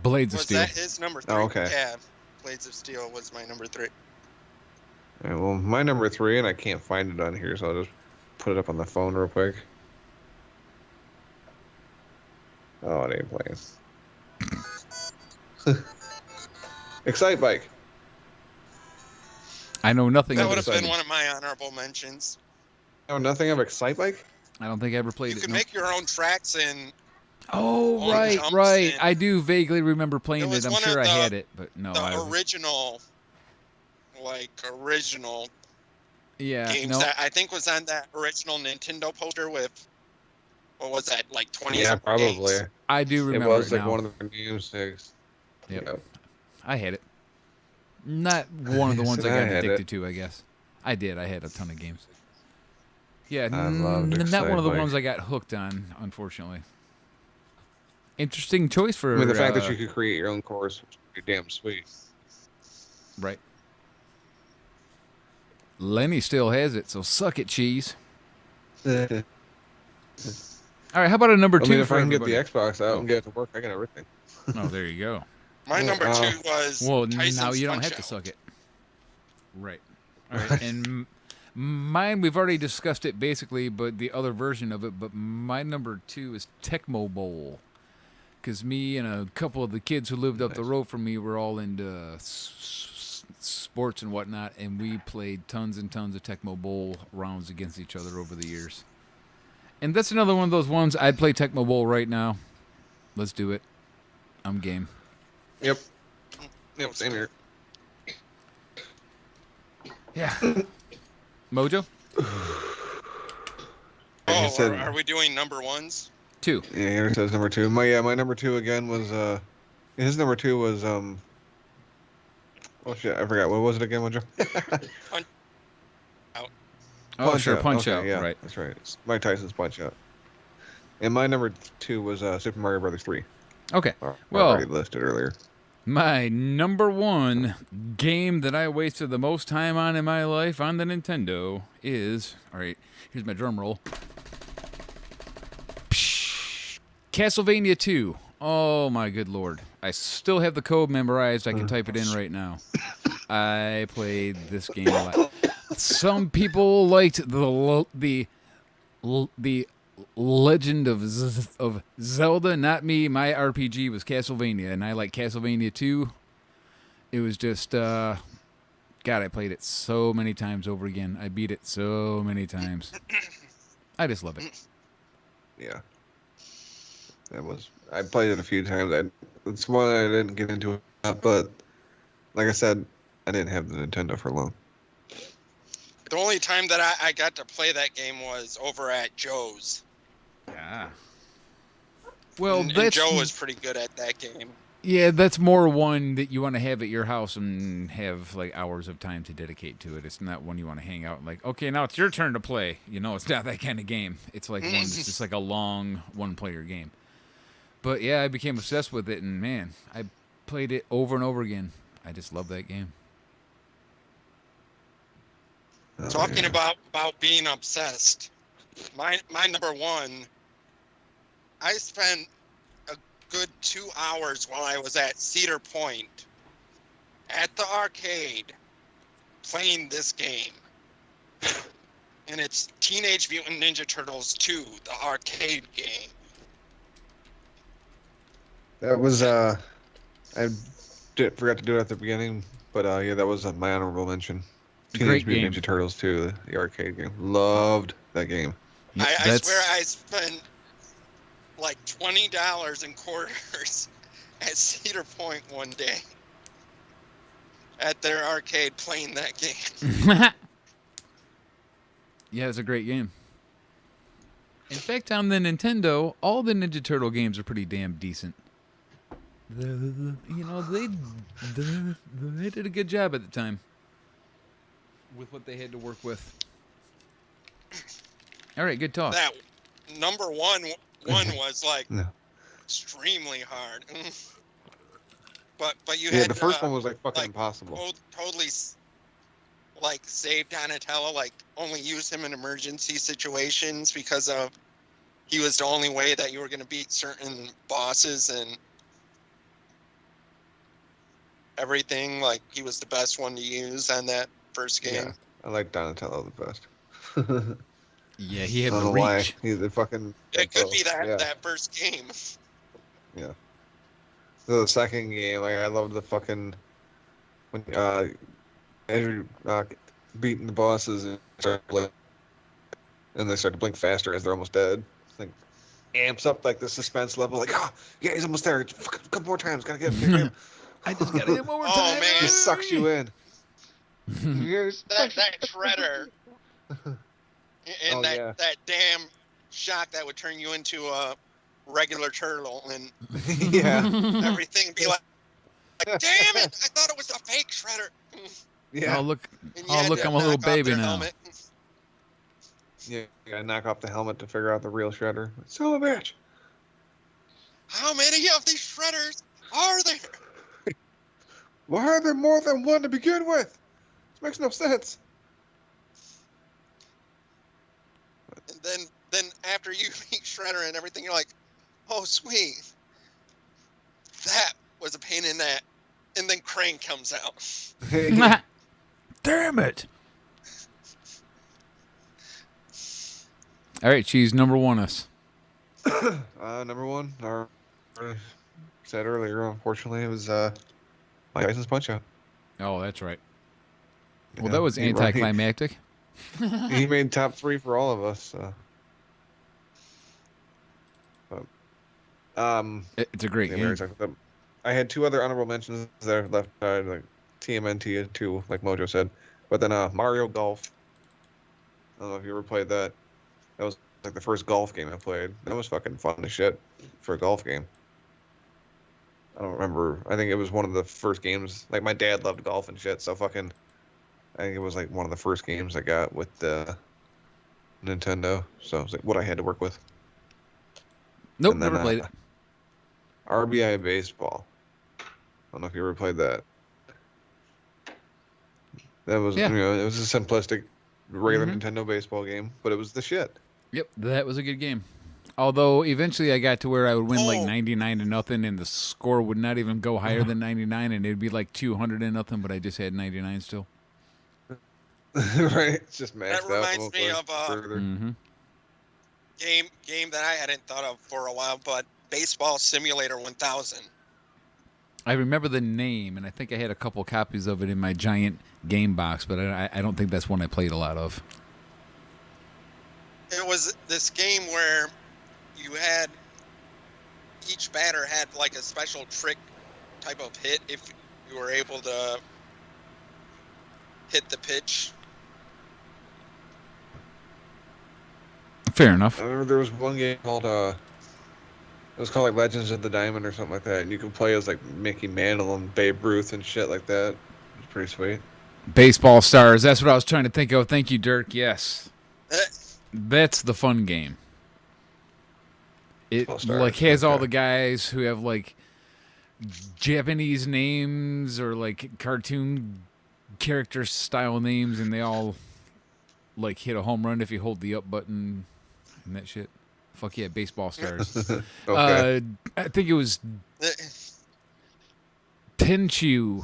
Blades of Steel. Was that his number 3? Oh, okay. Yeah, Blades of Steel was my number 3. All right, well, my number 3, and I can't find it on here, so I'll just put it up on the phone real quick. Oh, it ain't playing. Excite Bike. I know nothing that of would have Excite been one of my honorable mentions. Oh, nothing of Excite Bike? I don't think I ever played You it. could no. make your own tracks and. Oh, right. I do vaguely remember playing it. I'm sure I had it, but no. The original games that I think was on that original Nintendo poster with, what was that, like 20 Yeah, probably. games? I do remember it was like now. one of the musics. Yep. I had it. Not one of the ones I got addicted to, I guess. I did. I had a ton of games. Yeah, not one of the ones I got hooked on, unfortunately. Interesting choice for... I mean, the fact that you could create your own course was pretty damn sweet. Right. Lenny still has it, so suck it, Cheez. All right, how about a number 2 I mean, if for I can everybody? get the Xbox out and get it to work, I got everything. Oh, there you go. My number 2 was Well, Tyson's now you don't have Punch-Out. to suck it. Right. All right, and mine, we've already discussed it basically, but the other version of it, but my number 2 is Tecmo Bowl. Because me and a couple of the kids who lived up the road from me were all into sports and whatnot, and we played tons and tons of Tecmo Bowl rounds against each other over the years. And that's another one of those ones, I'd play Tecmo Bowl right now. Let's do it. I'm game. Yep, same here. Yeah. Mojo? Oh, are we doing number 1s? 2. Yeah, here it says number 2. My number 2 again was his number 2 was oh shit, I forgot. What was it again, Mojo? Punch Out. Oh, sure, Punch okay, Out. Yeah, Right. That's right. It's Mike Tyson's Punch Out. And my number 2 was Super Mario Brothers 3. Okay. I Well, already listed earlier. My number one game that I wasted the most time on in my life on the Nintendo is, all right, here's my drum roll. Castlevania 2. Oh my good lord. I still have the code memorized. I can type it in right now. I played this game a lot. Some people liked the Legend of Zelda, not me. My RPG was Castlevania, and I like Castlevania 2. It was just, God, I played it so many times over again. I beat it so many times. I just love it. Yeah. I played it a few times. It's one I didn't get into it, but like I said, I didn't have the Nintendo for long. The only time that I got to play that game was over at Joe's. Yeah. Well, and Joe was pretty good at that game. Yeah, that's more one that you want to have at your house and have like hours of time to dedicate to it. It's not one you want to hang out and like, okay, now it's your turn to play. You know, it's not that kind of game. It's like one that's just like a long one-player game. But yeah, I became obsessed with it, and man, I played it over and over again. I just love that game. Talking about being obsessed, my number one, I spent a good 2 hours while I was at Cedar Point at the arcade playing this game. And it's Teenage Mutant Ninja Turtles 2, the arcade game. That was, I forgot to do it at the beginning, but yeah, that was my honorable mention. Teenage Mutant Ninja Turtles 2, the arcade game. Loved that game. I swear I spent like $20 in quarters at Cedar Point one day at their arcade playing that game. Yeah, it's a great game. In fact, on the Nintendo, all the Ninja Turtle games are pretty damn decent. You know, they did a good job at the time with what they had to work with. All right, good talk. That number one was like extremely hard. but you had the first one was like fucking impossible. Totally like save Donatello, like only use him in emergency situations because of he was the only way that you were going to beat certain bosses and everything. Like he was the best one to use on that first game. Yeah, I like Donatello the best. Yeah, he had I the don't know why. reach. He's the fucking. It could be that first game. Yeah. So the second game, like I loved the fucking when Andrew beating the bosses and they start to blink faster as they're almost dead. It's like amps up like the suspense level. Like, oh yeah, he's almost there. Just a couple more times, gotta get him. I just gotta hit one more time. Oh man, it sucks you in. that shredder. And that damn shock that would turn you into a regular turtle and everything be like, damn it! I thought it was a fake shredder. Yeah. Oh look, I'm a little baby now. Yeah, you gotta knock off the helmet to figure out the real shredder. So a bitch. How many of these shredders are there? Why are there more than one to begin with? This makes no sense. And then after you beat Shredder and everything, you're like, oh sweet, that was a pain in that. And then Crane comes out. Damn it! All right, Cheez, number one us. Number one, or said earlier, unfortunately, it was Mike Tyson's Punch-Out. Oh, that's right. Well, that was anticlimactic. He made top 3 for all of us. It's a great game. I had 2 other honorable mentions there left, like TMNT 2, like Mojo said. But then Mario Golf. I don't know if you ever played that. That was like the first golf game I played. That was fucking fun as shit for a golf game. I don't remember. I think it was one of the first games. Like my dad loved golf and shit, so fucking. I think it was like one of the first games I got with the Nintendo. So it was like what I had to work with. Nope, never played it. RBI Baseball. don't know if you ever played that. That was, Yeah. it was a simplistic, regular Nintendo baseball game, but it was the shit. Yep, that was a good game. Although eventually I got to where I would win like Oh. 99-0, and the score would not even go higher than 99, and it'd be like 200-0, but I just had 99 still. Right? It's just maxed That out. reminds me of further. game that I hadn't thought of for a while, but Baseball Simulator 1000. I remember the name, and I think I had a couple copies of it in my giant game box, but I don't think that's one I played a lot of. It was this game where you had each batter had like a special trick type of hit if you were able to hit the pitch. Fair enough. I remember there was one game called it was called like Legends of the Diamond or something like that, and you could play as like Mickey Mantle and Babe Ruth and shit like that. It was pretty sweet. Baseball Stars. That's what I was trying to think of. Thank you, Dirk. Yes, that's the fun game. It like has all the guys who have like Japanese names or like cartoon character style names, and they all like hit a home run if you hold the up button and that shit. Fuck yeah, Baseball Stars. Okay. I think it was Tenchu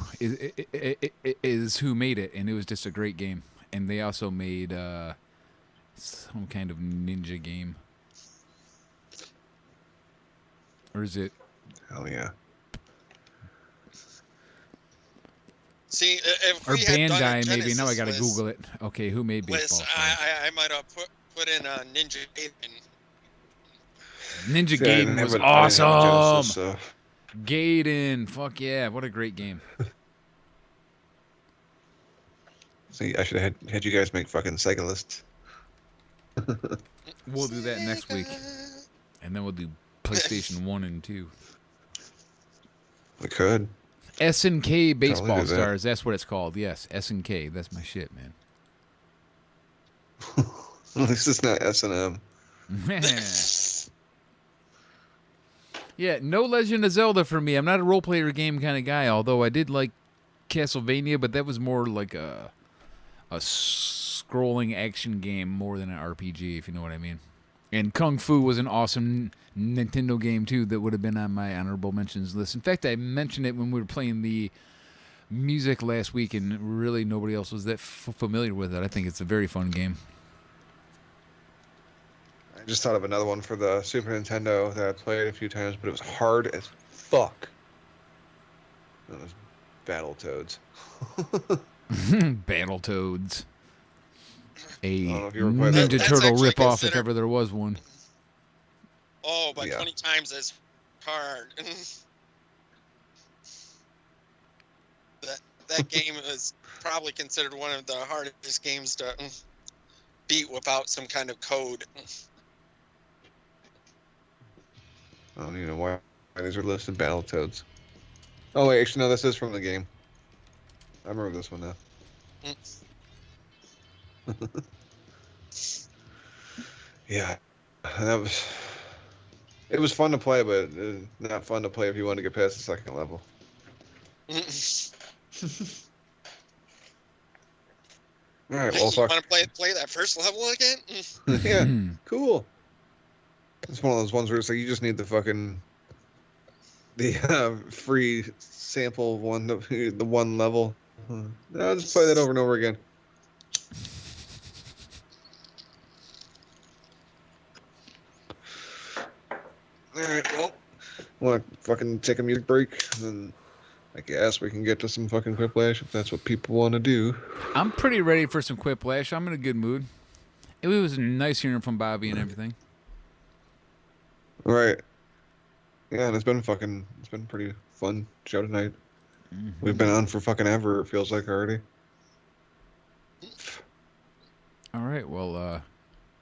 is who made it, and it was just a great game. And they also made some kind of ninja game. Or is it? Hell yeah. See, if Or we had done a Bandai, maybe. Now I Genesis gotta list- Google it. Okay, who made Baseball list, Stars? I might have put in Ninja Gaiden. Ninja See, I didn't Gaiden was have a- I didn't have a Genesis, awesome. so- Gaiden, fuck yeah, what a great game. See, I should have had you guys make fucking Sega lists. We'll do that next week. And then we'll do PlayStation 1 and 2. We could. SNK Baseball do that. Stars, that's what it's called. Yes, SNK, that's my shit, man. At least it's not S&M. Yeah, no Legend of Zelda for me. I'm not a role player game kind of guy, although I did like Castlevania, but that was more like a scrolling action game more than an RPG, if you know what I mean. And Kung Fu was an awesome Nintendo game too that would have been on my honorable mentions list. In fact, I mentioned it when we were playing the music last week, and really nobody else was that familiar with it. I think it's a very fun game. I just thought of another one for the Super Nintendo that I played a few times, but it was hard as fuck. It was Battletoads. Battletoads. A know if you ever played that. Ninja That's Turtle actually ripoff, if considered- ever there was one. Oh, by Yeah. 20 times as hard. that game is probably considered one of the hardest games to beat without some kind of code. I don't even know why these are listed Battletoads. Oh wait, actually no, this is from the game. I remember this one now. Yeah, it was fun to play, but not fun to play if you want to get past the second level. All right, well, You fuck. want to play that first level again? Yeah, cool. It's one of those ones where it's like you just need the free sample one, the one level. I'll just play that over and over again. All right, well, want to fucking take a music break, and then I guess we can get to some fucking Quiplash if that's what people want to do. I'm pretty ready for some Quiplash. I'm in a good mood. It was nice hearing from Bobby and everything. All right. Yeah, and it's been pretty fun show tonight. We've been on for fucking ever, it feels like already. All right, well, Now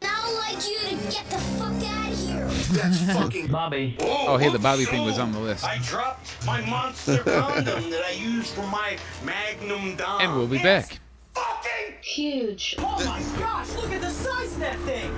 I'd like you to get the fuck out of here. That's fucking Bobby. oh, hey, the Bobby thing was on the list. I dropped my monster condom that I used for my Magnum Dom. And we'll be back. Fucking Huge. Oh my gosh, look at the size of that thing!